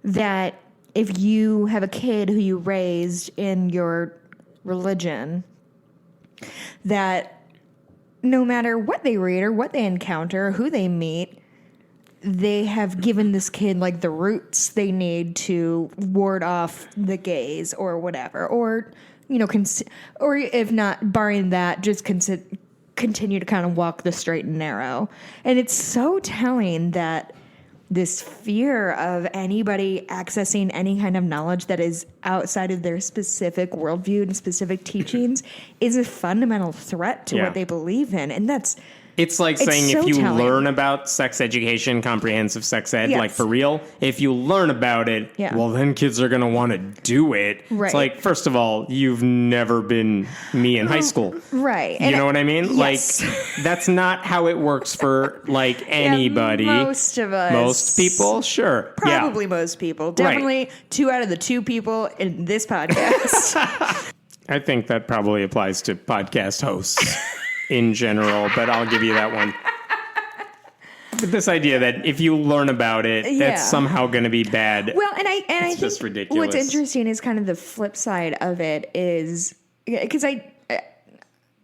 that if you have a kid who you raised in your religion, that no matter what they read or what they encounter, who they meet, they have given this kid, like, the roots they need to ward off the gaze or whatever. Or, you know, or if not, barring that, just continue to kind of walk the straight and narrow. And it's so telling that this fear of anybody accessing any kind of knowledge that is outside of their specific worldview and specific teachings is a fundamental threat to what they believe in. And it's like saying so if you telling. learn about sex education, comprehensive sex ed, like for real, if you learn about it, well, then kids are going to want to do it. Right. It's like, first of all, you've never been me in high school. Right. You know what I mean? Yes. Like, that's not how it works for, like, anybody. Most of us. Most people? Sure. Probably most people. Definitely 2 out of the 2 people in this podcast. I think that probably applies to podcast hosts. In general, but I'll give you that one. But this idea that if you learn about it, that's somehow going to be bad. Well, and I think just ridiculous. What's interesting is kind of the flip side of it is, because I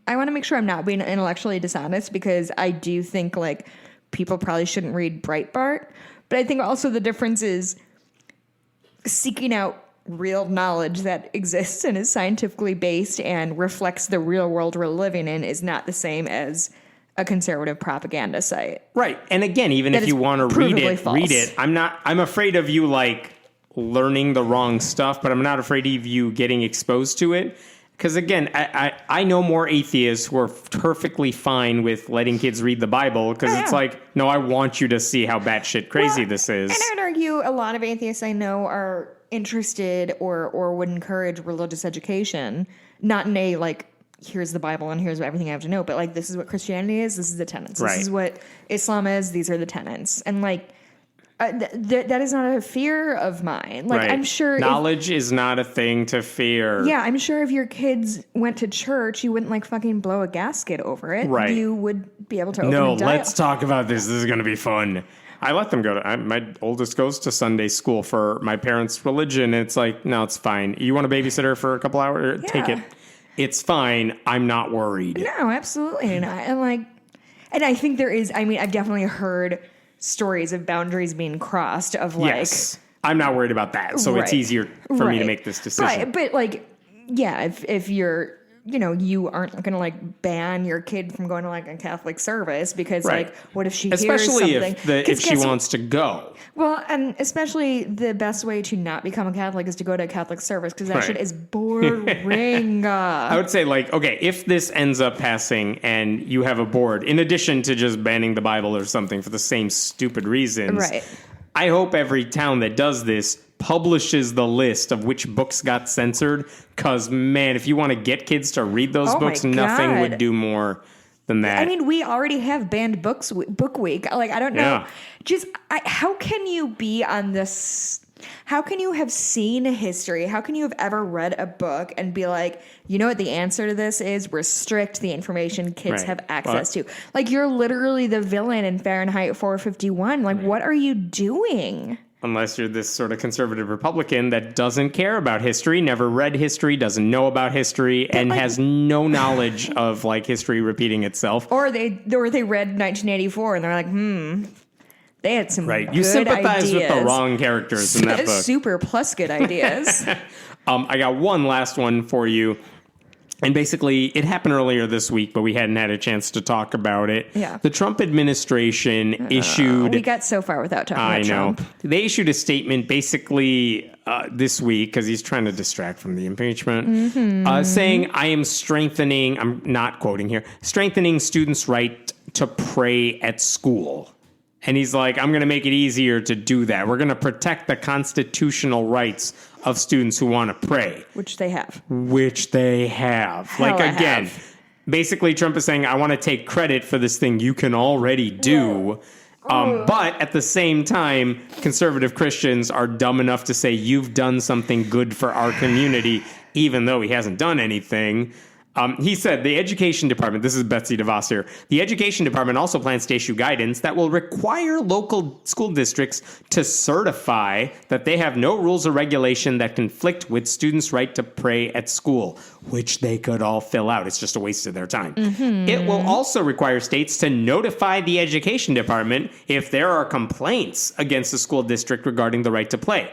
want to make sure I'm not being intellectually dishonest, because I do think, like, people probably shouldn't read Breitbart, but I think also the difference is seeking out real knowledge that exists and is scientifically based and reflects the real world we're living in is not the same as a conservative propaganda site. Right. And again, even if you want to read it. I'm afraid of you, like, learning the wrong stuff, but I'm not afraid of you getting exposed to it. Because again, I know more atheists who are perfectly fine with letting kids read the Bible, because it's like, no, I want you to see how batshit crazy this is. And I would argue a lot of atheists I know are interested or would encourage religious education, not in a, like, here's the Bible and here's everything I have to know, but, like, this is what Christianity is, this is the tenets. This is what Islam is, these are the tenets. And, like, that is not a fear of mine. Like, I'm sure knowledge is not a thing to fear. Yeah, I'm sure if your kids went to church, you wouldn't, like, fucking blow a gasket over it. Right. You would be able to open a dialogue. Let's talk about this. This is going to be fun. I let them go to, my oldest goes to Sunday school for my parents' religion. And it's like, no, it's fine. You want a babysitter for a couple hours? Take it. It's fine. I'm not worried. No, absolutely not. And I think there is, I mean, I've definitely heard stories of boundaries being crossed of, like. Yes. I'm not worried about that. So it's easier for me to make this decision. Right. But, like, yeah, if you're, you know, you aren't going to, like, ban your kid from going to, like, a Catholic service because, like, what if she hears something? Especially if she wants to go. Well, and especially the best way to not become a Catholic is to go to a Catholic service, because that shit is boring. I would say, like, okay, if this ends up passing and you have a board, in addition to just banning the Bible or something for the same stupid reasons, I hope every town that does this publishes the list of which books got censored, because, man, if you want to get kids to read those books, nothing would do more than that. I mean, we already have banned book week. Like, I don't know. How can you be on this? How can you have seen history? How can you have ever read a book and be like, you know what the answer to this is? Restrict the information kids have access to. Like, you're literally the villain in Fahrenheit 451. Like, what are you doing? Unless you're this sort of conservative Republican that doesn't care about history, never read history, doesn't know about history, and has no knowledge of, like, history repeating itself. Or they read 1984 and they're like, they had some good You sympathize ideas. with the wrong characters in that book. Super plus good ideas. I got one last one for you. And basically, it happened earlier this week, but we hadn't had a chance to talk about it. Yeah. The Trump administration issued... We got so far without talking about Trump. They issued a statement basically this week, because he's trying to distract from the impeachment, saying, I'm not quoting here, strengthening students' right to pray at school. And he's like, I'm going to make it easier to do that. We're going to protect the constitutional rights of students who want to pray. Which they have. Basically, Trump is saying, I want to take credit for this thing you can already do. But at the same time, conservative Christians are dumb enough to say, you've done something good for our community, even though he hasn't done anything. He said the education department, this is Betsy DeVos here, the education department also plans to issue guidance that will require local school districts to certify that they have no rules or regulation that conflict with students' right to pray at school, which they could all fill out. It's just a waste of their time. It will also require states to notify the education department if there are complaints against the school district regarding the right to pray,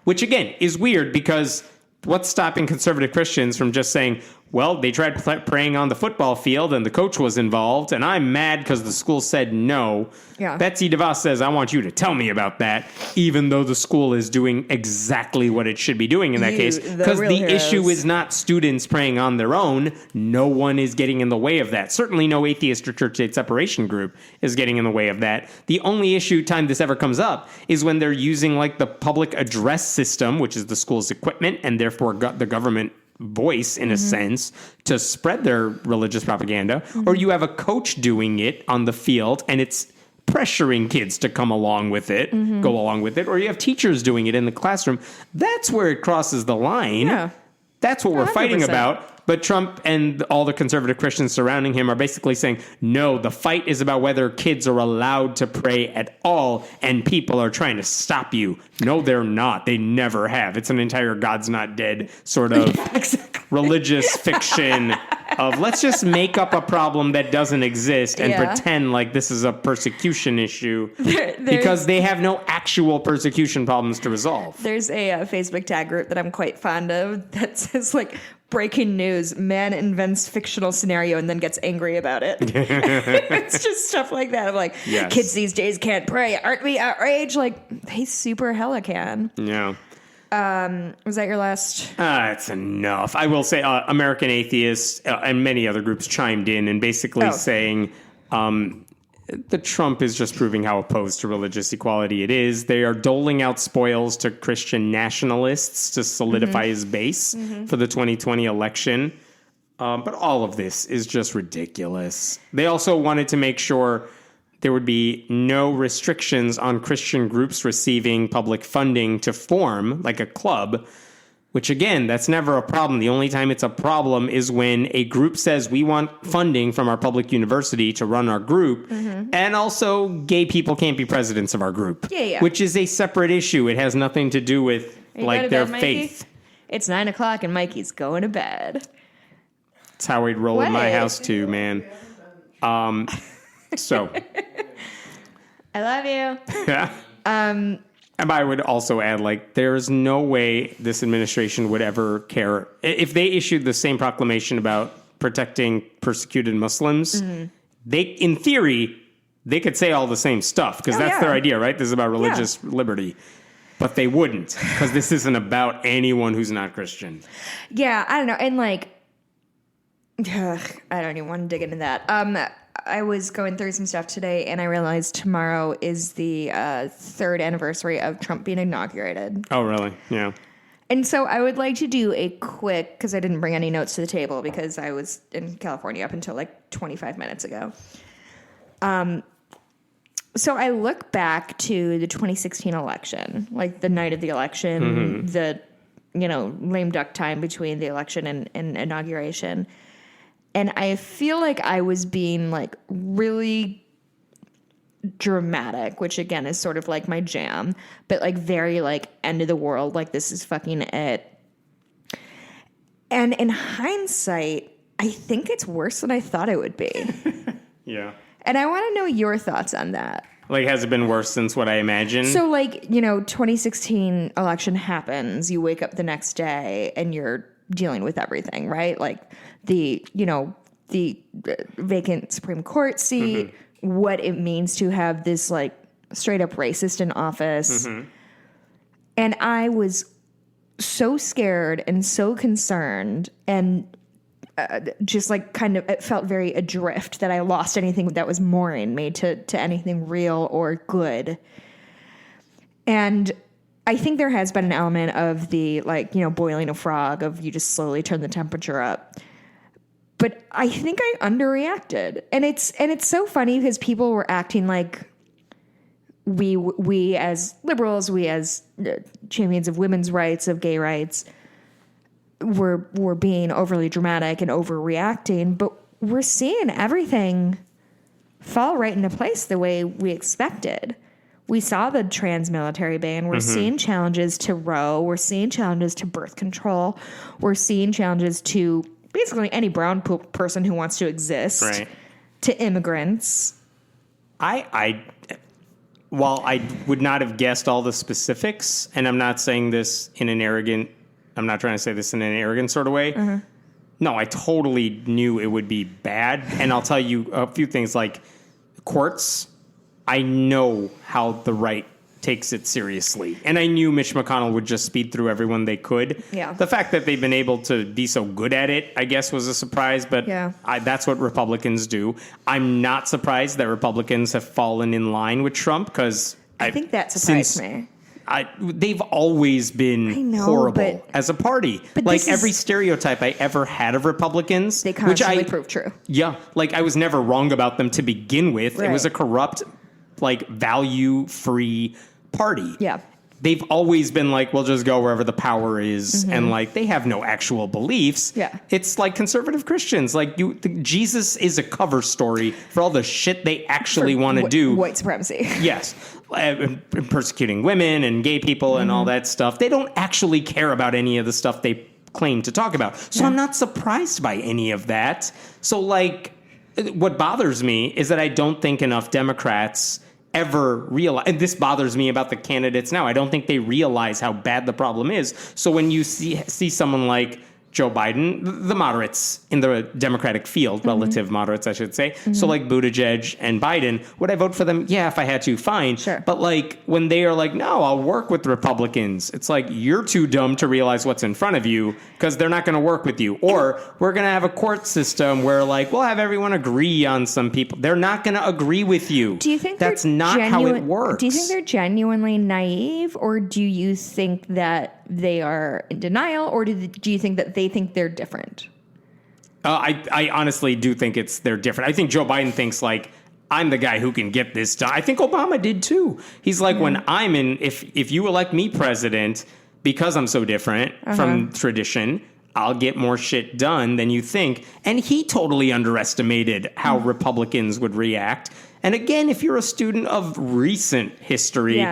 which again is weird because what's stopping conservative Christians from just saying, well, they tried praying on the football field and the coach was involved, and I'm mad because the school said no. Yeah. Betsy DeVos says, I want you to tell me about that, even though the school is doing exactly what it should be doing in that case. Because the issue is not students praying on their own. No one is getting in the way of that. Certainly no atheist or church-state separation group is getting in the way of that. The only issue time this ever comes up is when they're using like the public address system, which is the school's equipment, and therefore the government voice in a sense to spread their religious propaganda, or you have a coach doing it on the field and it's pressuring kids to come along with it, go along with it, or you have teachers doing it in the classroom. That's where it crosses the line. Yeah. That's what we're fighting about. But Trump and all the conservative Christians surrounding him are basically saying, no, the fight is about whether kids are allowed to pray at all, and people are trying to stop you. No, they're not. They never have. It's an entire God's not dead sort of religious fiction of let's just make up a problem that doesn't exist and pretend like this is a persecution issue because they have no actual persecution problems to resolve. There's a Facebook tag group that I'm quite fond of that says like, breaking news, man invents fictional scenario and then gets angry about it. It's just stuff like that. I'm like, kids these days can't pray. Aren't we outraged? Like, they super hella can. Yeah. Was that your last? It's enough. I will say American Atheists and many other groups chimed in and basically saying the Trump is just proving how opposed to religious equality it is. They are doling out spoils to Christian nationalists to solidify his base for the 2020 election. But all of this is just ridiculous. They also wanted to make sure there would be no restrictions on Christian groups receiving public funding to form, like a club, which, again, that's never a problem. The only time it's a problem is when a group says we want funding from our public university to run our group, and also gay people can't be presidents of our group, which is a separate issue. It has nothing to do with like their faith. It's 9:00 and Mikey's going to bed. That's how we'd roll in my house too, man. So I love you. Yeah. And I would also add, like, there's no way this administration would ever care. If they issued the same proclamation about protecting persecuted Muslims, they, in theory, they could say all the same stuff, because that's their idea, right? This is about religious liberty. But they wouldn't, because this isn't about anyone who's not Christian. Yeah, I don't know. And, like, I don't even want to dig into that. I was going through some stuff today, and I realized tomorrow is the third anniversary of Trump being inaugurated. Oh, really? Yeah. And so I would like to do a quick, because I didn't bring any notes to the table because I was in California up until like 25 minutes ago. So I look back to the 2016 election, like the night of the election, the, lame duck time between the election and inauguration. And I feel like I was being like really dramatic, which again is sort of like my jam, but like very like end of the world, like this is fucking it. And in hindsight, I think it's worse than I thought it would be. Yeah. And I want to know your thoughts on that. Like, has it been worse since what I imagined? So like, 2016 election happens, you wake up the next day and you're dealing with everything, right? Like the vacant Supreme Court seat, what it means to have this like straight up racist in office. And I was so scared and so concerned and just like kind of, it felt very adrift that I lost anything that was mooring me to anything real or good. And I think there has been an element of the like, boiling a frog, of you just slowly turn the temperature up. But I think I underreacted. And it's so funny because people were acting like we as liberals, we as champions of women's rights, of gay rights, were being overly dramatic and overreacting, but we're seeing everything fall right into place the way we expected. We saw the trans military ban. We're seeing challenges to Roe. We're seeing challenges to birth control. We're seeing challenges to basically any brown person who wants to exist, right, to immigrants. While I would not have guessed all the specifics, and I'm not saying this in an arrogant, I'm not trying to say this in an arrogant sort of way. No, I totally knew it would be bad. And I'll tell you a few things like courts. I know how the right takes it seriously. And I knew Mitch McConnell would just speed through everyone they could. Yeah. The fact that they've been able to be so good at it, I guess, was a surprise. But that's what Republicans do. I'm not surprised that Republicans have fallen in line with Trump, because I think that surprised me. They've always been horrible as a party. Like every stereotype I ever had of Republicans, they constantly prove true. Yeah, like I was never wrong about them to begin with. Right. It was a corrupt, like value-free party. Yeah. They've always been like, we'll just go wherever the power is, and like they have no actual beliefs. Yeah. It's like conservative Christians. Like Jesus is a cover story for all the shit they actually want to do. White supremacy. Yes. Persecuting women and gay people and all that stuff. They don't actually care about any of the stuff they claim to talk about. So I'm not surprised by any of that. So like, what bothers me is that I don't think enough Democrats ever realize, and this bothers me about the candidates now, I don't think they realize how bad the problem is. So when you see someone like Joe Biden, the moderates in the Democratic field, relative moderates, I should say. So like Buttigieg and Biden, would I vote for them? Yeah, if I had to, fine. Sure. But like when they are like, no, I'll work with the Republicans, it's like, you're too dumb to realize what's in front of you, because they're not going to work with you. Or we're going to have a court system where like, we'll have everyone agree on some people. They're not going to agree with you. Do you think that's not how it works? Do you think they're genuinely naive, or do you think that they are in denial, or do you think that they think they're different? I honestly do think they're different. I think Joe Biden thinks like, I'm the guy who can get this done. I think Obama did too. He's like, when I'm in, if you elect me president, because I'm so different from tradition, I'll get more shit done than you think. And he totally underestimated how Republicans would react. And again, if you're a student of recent history,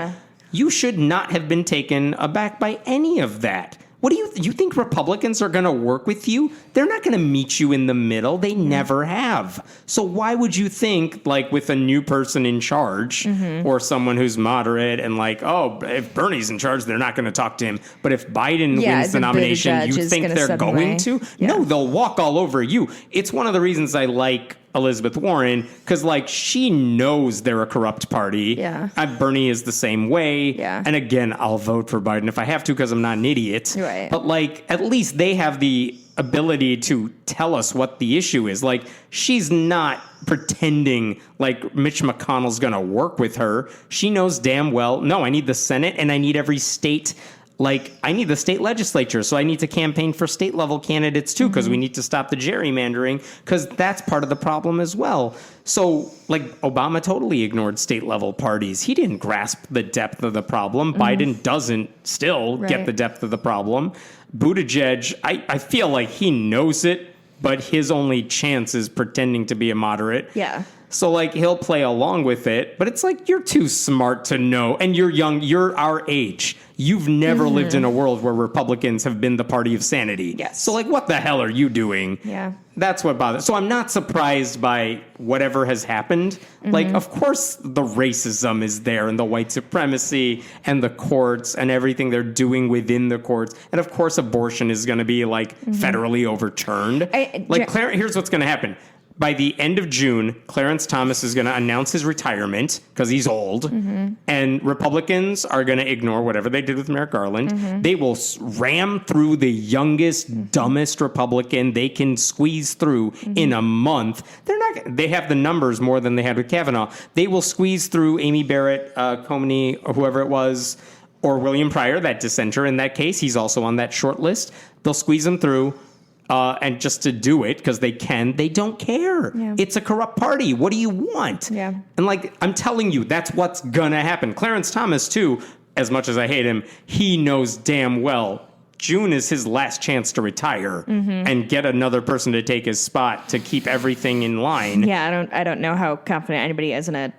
you should not have been taken aback by any of that. What do you think Republicans are going to work with you? They're not going to meet you in the middle. They never have. So why would you think, like, with a new person in charge or someone who's moderate and like, oh, if Bernie's in charge, they're not going to talk to him. But if Biden wins the nomination, you think they're going to? Yeah. No, they'll walk all over you. It's one of the reasons I like Elizabeth Warren, because like she knows they're a corrupt party. Yeah. Bernie is the same way. Yeah. And again, I'll vote for Biden if I have to, because I'm not an idiot. Right. But like, at least they have the ability to tell us what the issue is. Like, she's not pretending like Mitch McConnell's going to work with her. She knows damn well, no, I need the Senate and I need every state. Like, I need the state legislature, so I need to campaign for state level candidates too, because we need to stop the gerrymandering, because that's part of the problem as well. So, like, Obama totally ignored state level parties. He didn't grasp the depth of the problem. Biden doesn't still get the depth of the problem. Buttigieg, I feel like he knows it, but his only chance is pretending to be a moderate. Yeah. So, like, he'll play along with it, but it's like, you're too smart to know. And you're young. You're our age. You've never lived in a world where Republicans have been the party of sanity. Yes. So, like, what the hell are you doing? Yeah. That's what bothers. So I'm not surprised by whatever has happened. Like, of course, the racism is there and the white supremacy and the courts and everything they're doing within the courts. And, of course, abortion is going to be, like, federally overturned. Here's what's going to happen. By the end of June, Clarence Thomas is going to announce his retirement because he's old, and Republicans are going to ignore whatever they did with Merrick Garland. They will ram through the youngest, dumbest Republican they can squeeze through in a month. They have the numbers more than they had with Kavanaugh. They will squeeze through Amy Barrett, Comey, or whoever it was, or William Pryor, that dissenter in that case. He's also on that short list. They'll squeeze them through. And just to do it, because they can, they don't care. Yeah. It's a corrupt party. What do you want? Yeah. And, like, I'm telling you, that's what's going to happen. Clarence Thomas, too, as much as I hate him, he knows damn well June is his last chance to retire and get another person to take his spot to keep everything in line. Yeah, I don't know how confident anybody is in a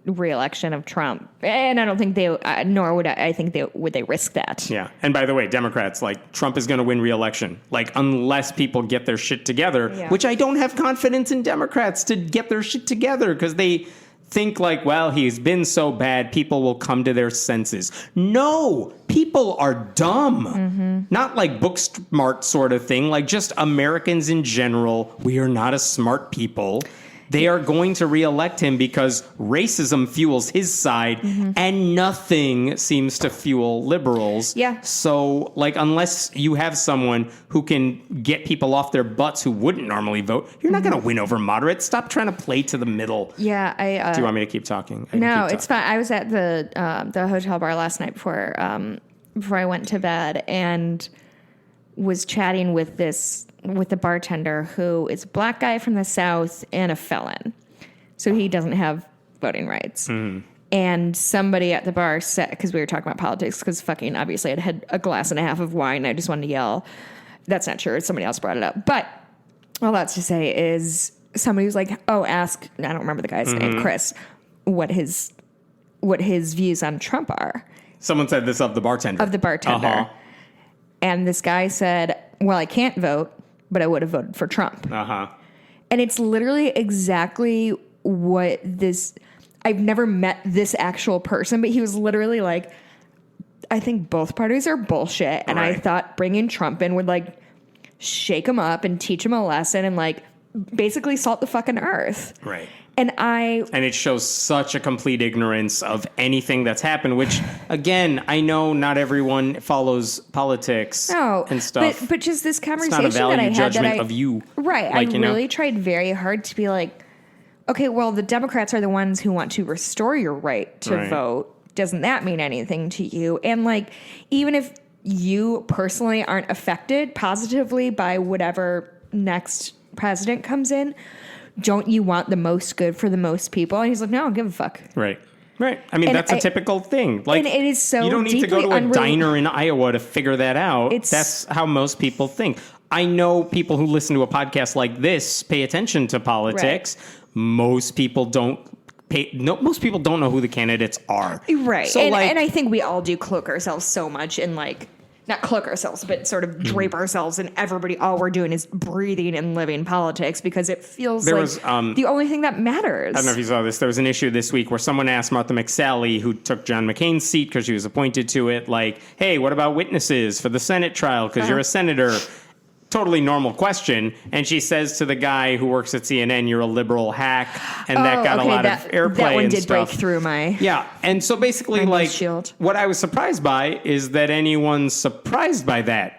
re-election of Trump, and I don't think they nor would I think they risk that. Yeah. And by the way, Democrats, like, Trump is going to win re-election, like, unless people get their shit together, which I don't have confidence in Democrats to get their shit together, because they think, like, well, he's been so bad, people will come to their senses. No, people are dumb. Not like book smart sort of thing, like, just Americans in general. We are not a smart people. They are going to reelect him because racism fuels his side and nothing seems to fuel liberals. Yeah. So, like, unless you have someone who can get people off their butts who wouldn't normally vote, you're not going to win over moderates. Stop trying to play to the middle. Yeah. Do you want me to keep talking? No, it's fine. I was at the hotel bar last night before I went to bed and was chatting with the bartender, who is a black guy from the South and a felon. So he doesn't have voting rights. And somebody at the bar said, because we were talking about politics, because fucking obviously I'd had a glass and a half of wine. I just wanted to yell. That's not true. Somebody else brought it up. But all that's to say is somebody was like, ask, I don't remember the guy's name, Chris, what his views on Trump are. Someone said this of the bartender. And this guy said, well, I can't vote, but I would have voted for Trump. And it's literally exactly what this... I've never met this actual person, but he was literally like, I think both parties are bullshit. And I thought bringing Trump in would, like, shake him up and teach him a lesson and, like, basically salt the fucking earth. Right. And it shows such a complete ignorance of anything that's happened, which, again, I know not everyone follows politics and stuff. But just this conversation that I had. It's not a value judgment of you. Right. Like, I really tried very hard to be like, okay, well, the Democrats are the ones who want to restore your right to vote. Doesn't that mean anything to you? And, like, even if you personally aren't affected positively by whatever next president comes in, don't you want the most good for the most people? And he's like, no, I don't give a fuck. Right. I mean, that's a typical thing. Like, and it is so you don't need to go to a diner in Iowa to figure that out. That's how most people think. I know people who listen to a podcast like this pay attention to politics. Most people don't. Most people don't know who the candidates are. Right. So, and I think we all do cloak ourselves so much in, like, not cloak ourselves, but sort of drape ourselves in everybody. All we're doing is breathing and living politics because it feels the only thing that matters. I don't know if you saw this. There was an issue this week where someone asked Martha McSally, who took John McCain's seat because she was appointed to it, like, hey, what about witnesses for the Senate trial because you're a senator? Totally normal question. And she says to the guy who works at CNN, you're a liberal hack. And that got a lot of airplay. That one and did stuff. break through my... Yeah. And so basically, like, shield. What I was surprised by is that anyone's surprised by that.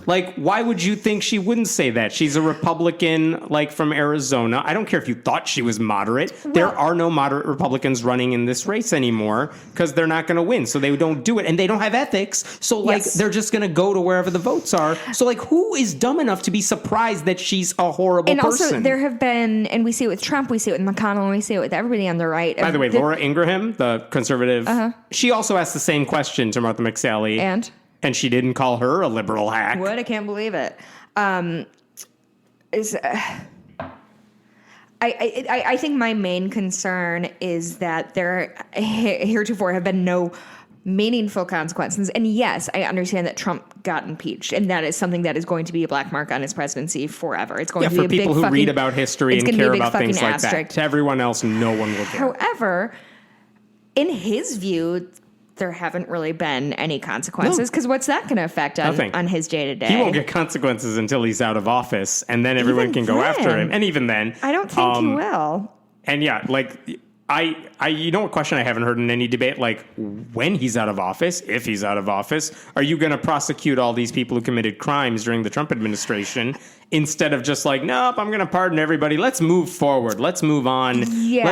Like, why would you think she wouldn't say that? She's a Republican, like, from Arizona. I don't care if you thought she was moderate. Well, there are no moderate Republicans running in this race anymore because they're not going to win. So they don't do it. And they don't have ethics. So, like, they're just going to go to wherever the votes are. So, like, who is dumb enough to be surprised that she's a horrible person? And also, there have been, and we see it with Trump, we see it with McConnell, and we see it with everybody on the right. By the way, Laura Ingraham, the conservative, she also asked the same question to Martha McSally. And she didn't call her a liberal hack. What? I can't believe it. I think my main concern is that there heretofore have been no meaningful consequences. And yes, I understand that Trump got impeached, and that is something that is going to be a black mark on his presidency forever. It's going to be for a big people who read about history and care about things like asterisk. that. To everyone else, no one will care. However, in his view, there haven't really been any consequences, because what's that going to affect on his day-to-day? He won't get consequences until he's out of office, and then everyone can go after him. And even then... I don't think he will. And yeah, like... you know what question I haven't heard in any debate? Like, when he's out of office, if he's out of office, are you going to prosecute all these people who committed crimes during the Trump administration instead of just like, nope, I'm going to pardon everybody. Let's move forward. Let's move on. Yeah.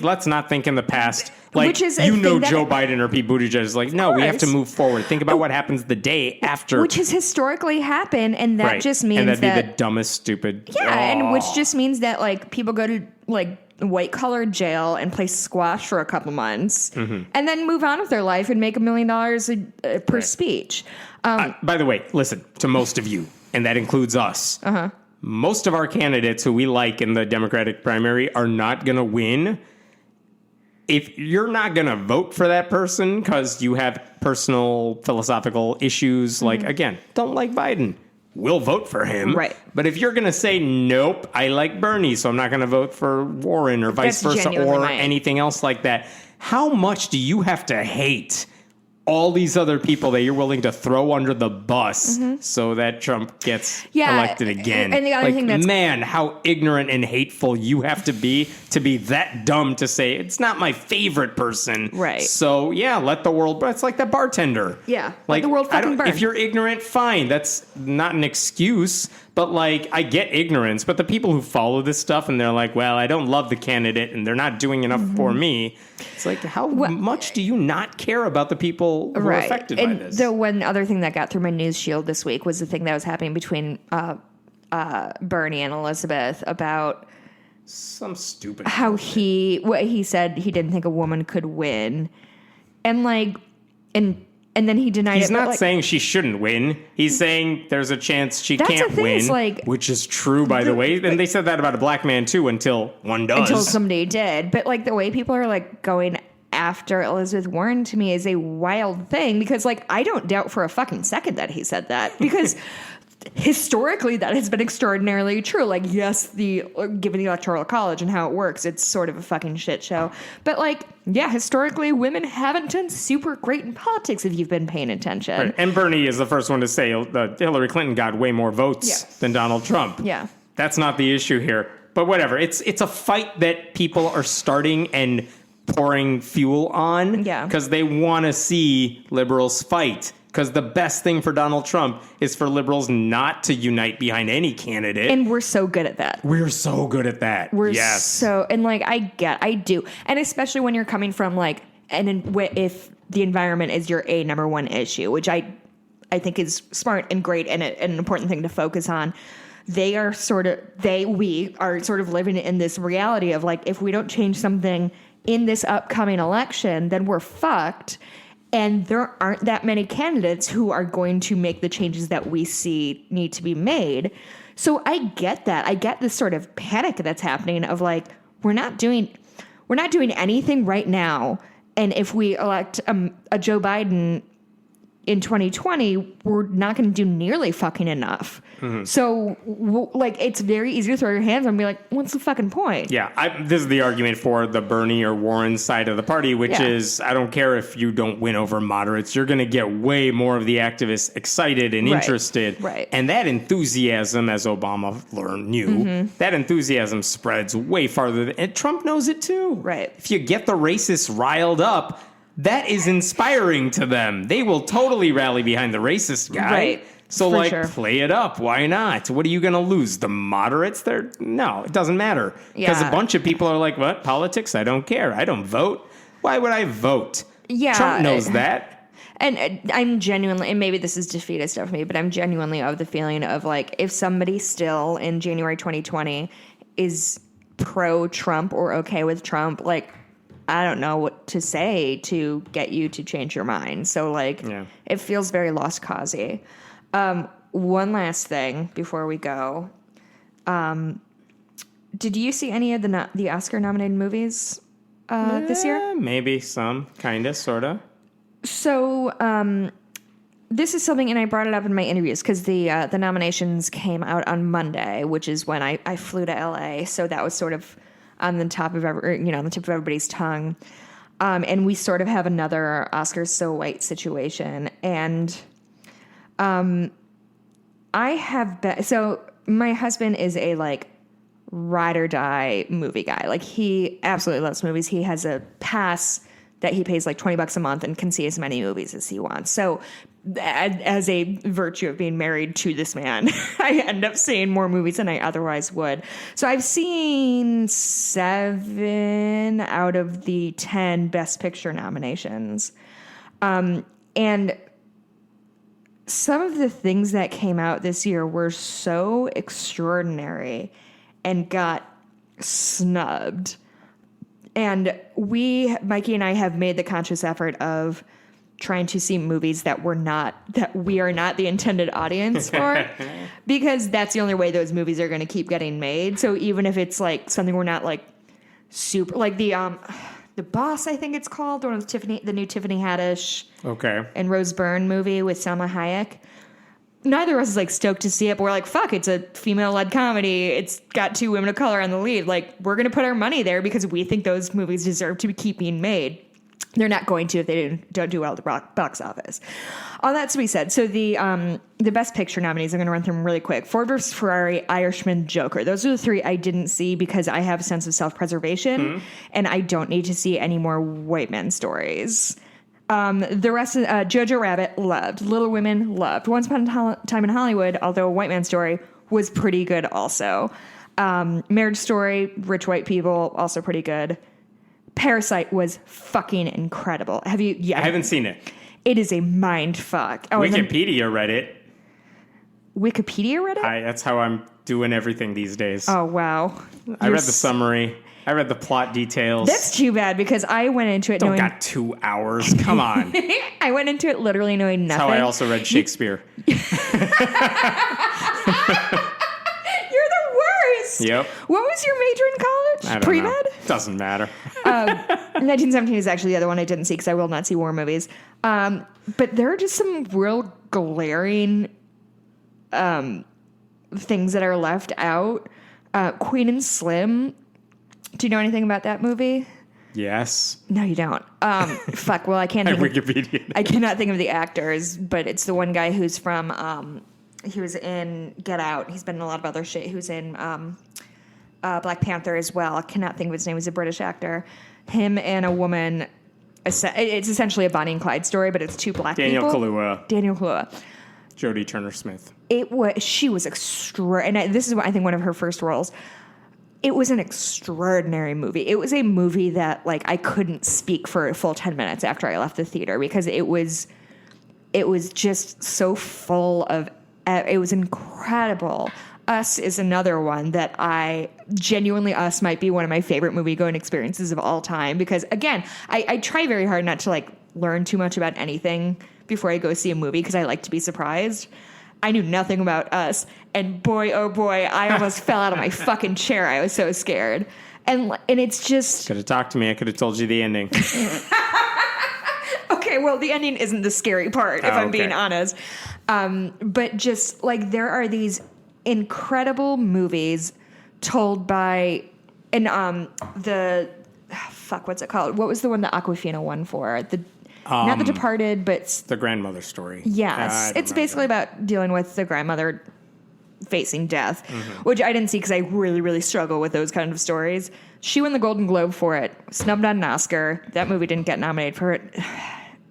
Let's not think in the past. Like, Which is Joe Biden or Pete Buttigieg is like, no, we have to move forward. Think about what happens the day after. Which has historically happened, and that just means and that'd be the dumbest, stupid. Yeah, and which just means that, like, people go to, like, white-collar jail and play squash for a couple months, and then move on with their life and make $1 million per speech. By the way, listen, to most of you, and that includes us, most of our candidates who we like in the Democratic primary are not going to win. If you're not going to vote for that person because you have personal philosophical issues, like, again, don't like Biden, we'll vote for him. Right. But if you're going to say, nope, I like Bernie, so I'm not going to vote for Warren or vice versa or anything else like that, how much do you have to hate all these other people that you're willing to throw under the bus so that Trump gets elected again? And the other thing that's... Man, how ignorant and hateful you have to be that dumb to say, it's not my favorite person. Right. So, yeah, let the world... It's like that bartender. Yeah, like, let the world fucking burn. If you're ignorant, fine. That's not an excuse. But, like, I get ignorance. But the people who follow this stuff and they're like, well, I don't love the candidate and they're not doing enough for me. It's like, how much do you not care about the people who are affected by this? The one other thing that got through my news shield this week was the thing that was happening between Bernie and Elizabeth about some stupid how he said he didn't think a woman could win, and like and then he denied it. He's not saying she shouldn't win. He's saying there's a chance she can't win, which is true, by the way. And they said that about a black man, too, until one does. Until somebody did. But, like, the way people are, like, going after Elizabeth Warren to me is a wild thing because, like, I don't doubt for a fucking second that he said that because... historically, that has been extraordinarily true. Like, yes, given the Electoral College and how it works, it's sort of a fucking shit show. But, like, yeah, historically, women haven't done super great in politics if you've been paying attention. Right. And Bernie is the first one to say that Hillary Clinton got way more votes than Donald Trump. Yeah. That's not the issue here. But whatever. It's a fight that people are starting and pouring fuel on because they want to see liberals fight. Because the best thing for Donald Trump is for liberals not to unite behind any candidate. And we're so good at that. We're so good at that. And like, I do. And especially when you're coming from like, if the environment is your number one issue, which I think is smart and great and an important thing to focus on. We are sort of living in this reality of like, if we don't change something in this upcoming election, then we're fucked. And there aren't that many candidates who are going to make the changes that we see need to be made. So I get that. I get this sort of panic that's happening of like, we're not doing anything right now. And if we elect a Joe Biden in 2020, we're not going to do nearly fucking enough. Mm-hmm. So, like, it's very easy to throw your hands up and be like, what's the fucking point? Yeah, this is the argument for the Bernie or Warren side of the party, which is, I don't care if you don't win over moderates. You're going to get way more of the activists excited and interested. Right. And that enthusiasm, as Obama knew, that enthusiasm spreads way farther. And Trump knows it, too. Right. If you get the racists riled up, that is inspiring to them. They will totally rally behind the racist guy. Right. So, play it up. Why not? What are you going to lose? The moderates? No, it doesn't matter. Because a bunch of people are like, what? Politics? I don't care. I don't vote. Why would I vote? Yeah. Trump knows that. And I'm genuinely, and maybe this is defeatist of me, but I'm genuinely of the feeling of, like, if somebody still in January 2020 is pro-Trump or okay with Trump, like, I don't know what to say to get you to change your mind. So, it feels very lost cause-y. One last thing before we go. Did you see any of the Oscar nominated movies this year? Maybe some, kind of, sort of. So this is something, and I brought it up in my interviews because the nominations came out on Monday, which is when I flew to LA. So that was sort of on the top of on the tip of everybody's tongue. And we sort of have another Oscars so white situation, and I have been so my husband is a like ride or die movie guy. Like he absolutely loves movies. He has a pass that he pays like $20 a month and can see as many movies as he wants. So as a virtue of being married to this man, I end up seeing more movies than I otherwise would. So I've seen 7 out of the 10 Best Picture nominations. And some of the things that came out this year were so extraordinary and got snubbed. And Mikey and I have made the conscious effort of trying to see movies that we are not the intended audience for, because that's the only way those movies are going to keep getting made. So even if it's like something we're not like super, like the Boss, I think it's called, the one with the new Tiffany Haddish and Rose Byrne movie with Salma Hayek. Neither of us is like stoked to see it, but we're like, fuck, it's a female-led comedy. It's got 2 women of color on the lead. Like, we're going to put our money there because we think those movies deserve to keep being made. They're not going to if they don't do well at the box office. All that to be said. So the Best Picture nominees, I'm going to run through them really quick. Ford vs. Ferrari, Irishman, Joker. Those are the 3 I didn't see because I have a sense of self-preservation, and I don't need to see any more white men stories. The rest of Jojo Rabbit, loved. Little Women, loved. Once Upon a Time in Hollywood, although a white man story, was pretty good also. Marriage Story, rich white people, also pretty good. Parasite was fucking incredible. Have you? Yeah, I haven't seen it. It is a mind fuck. Oh, Wikipedia read it. Wikipedia read it? That's how I'm doing everything these days. Oh, wow. I read the summary. I read the plot details. That's too bad because I went into it knowing... got 2 hours. Come on. I went into it literally knowing nothing. That's how I also read Shakespeare. You're the worst. Yep. What was your major in college? I don't Pre-med? know. Doesn't matter. 1917 is actually the other one I didn't see because I will not see war movies. But there are just some real glaring things that are left out. Queen and Slim. Do you know anything about that movie? Yes. No, you don't. Fuck. Well, I can't. Wikipedia. I cannot think of the actors, but it's the one guy who's from. He was in Get Out. He's been in a lot of other shit. He was in Black Panther as well. I cannot think of his name. He's a British actor. Him and a woman. It's essentially a Bonnie and Clyde story, but it's 2 black people. Daniel Kaluuya. Jodie Turner-Smith. She was extraordinary. And this is, I think, one of her first roles. It was an extraordinary movie. It was a movie that, like, I couldn't speak for a full 10 minutes after I left the theater because it was just so full of. It was incredible. Us is another one that Us might be one of my favorite movie-going experiences of all time because, again, I try very hard not to, like, learn too much about anything before I go see a movie because I like to be surprised. I knew nothing about Us, and boy, oh boy, I almost fell out of my fucking chair. I was so scared. And it's just... Could have talked to me. I could have told you the ending. Okay, well, the ending isn't the scary part, if I'm being honest. But just, like, there are these incredible movies told by... And what's it called? What was the one that Awkwafina won for? Not The Departed, but... The grandmother story. Yes. It's basically about dealing with the grandmother facing death, which I didn't see because I really, really struggle with those kind of stories. She won the Golden Globe for it, snubbed on an Oscar. That movie didn't get nominated for it.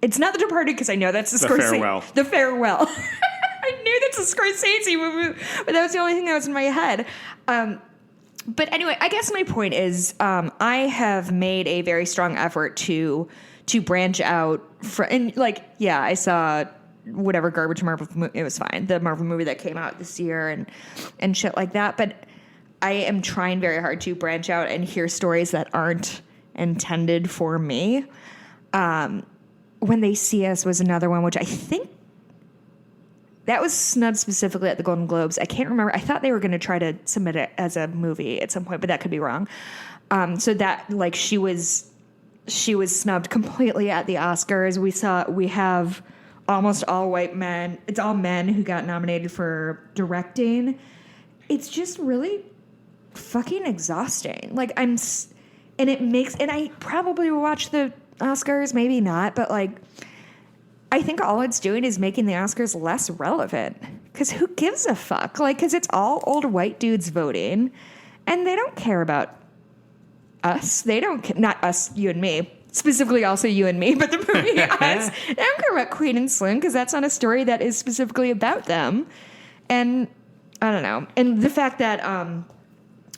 It's not The Departed because I know that's the Scorsese. Farewell. The Farewell. I knew that's a Scorsese movie, but that was the only thing that was in my head. But anyway, I guess my point is I have made a very strong effort to branch out I saw whatever garbage Marvel movie, it was fine. The Marvel movie that came out this year and shit like that. But I am trying very hard to branch out and hear stories that aren't intended for me. When They See Us was another one, which I think That was snubbed specifically at the Golden Globes. I can't remember. I thought they were going to try to submit it as a movie at some point, but that could be wrong. So that like she was snubbed completely at the Oscars. We have almost all white men. It's all men who got nominated for directing. It's just really fucking exhausting. Like and I probably will watch the Oscars, maybe not, but like I think all it's doing is making the Oscars less relevant. Because who gives a fuck? Like, because it's all old white dudes voting, and they don't care about us. They don't, not us, you and me. Specifically also you and me, but the movie Us. They don't care about Queen and Slim, because that's not a story that is specifically about them. And, I don't know. And the fact that,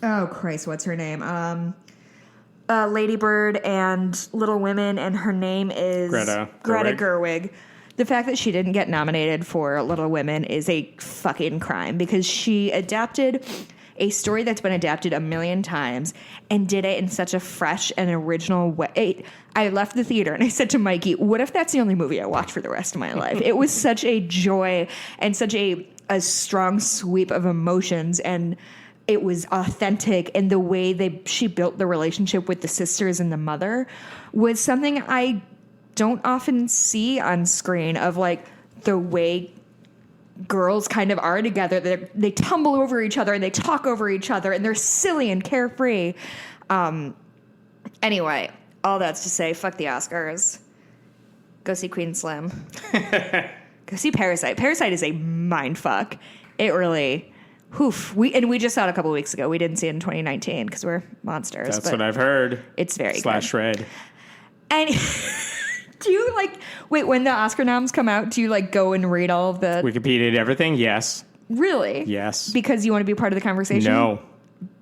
oh Christ, what's her name? Lady Bird and Little Women, and her name is Greta Gerwig. The fact that she didn't get nominated for Little Women is a fucking crime, because she adapted a story that's been adapted a million times and did it in such a fresh and original way. I left the theater and I said to Mikey, what if that's the only movie I watch for the rest of my life? It was such a joy and such a strong sweep of emotions, and it was authentic, and the way she built the relationship with the sisters and the mother was something I don't often see on screen, of like the way girls kind of are together. They tumble over each other and they talk over each other, and they're silly and carefree. Anyway, all that's to say, fuck the Oscars. Go see Queen Slim. Go see Parasite. Parasite is a mind fuck. It really... We just saw it a couple weeks ago. We didn't see it in 2019 because we're monsters. That's what I've heard. It's very / red. And do you wait, when the Oscar noms come out, do you go and read all of the... Wikipedia everything? Yes. Really? Yes. Because you want to be part of the conversation? No.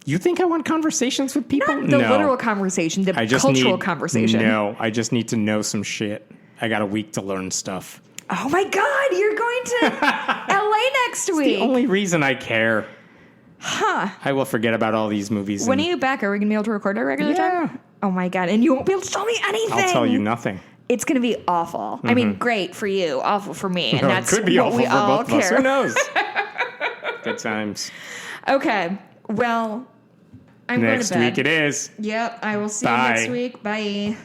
You think I want conversations with people? Not the literal conversation, the cultural conversation. No, I just need to know some shit. I got a week to learn stuff. Oh my God, you're going to LA next week. It's the only reason I care. Huh. I will forget about all these movies. When are you back? Are we going to be able to record at a regular time? Oh my God. And you won't be able to tell me anything. I'll tell you nothing. It's going to be awful. I mean, great for you, awful for me. And that's it could be what awful we for all both of us. care. Who knows? Good times. Okay. Well, I'm going to bed. Next week it is. Yep. I will see you Bye. next week. Bye.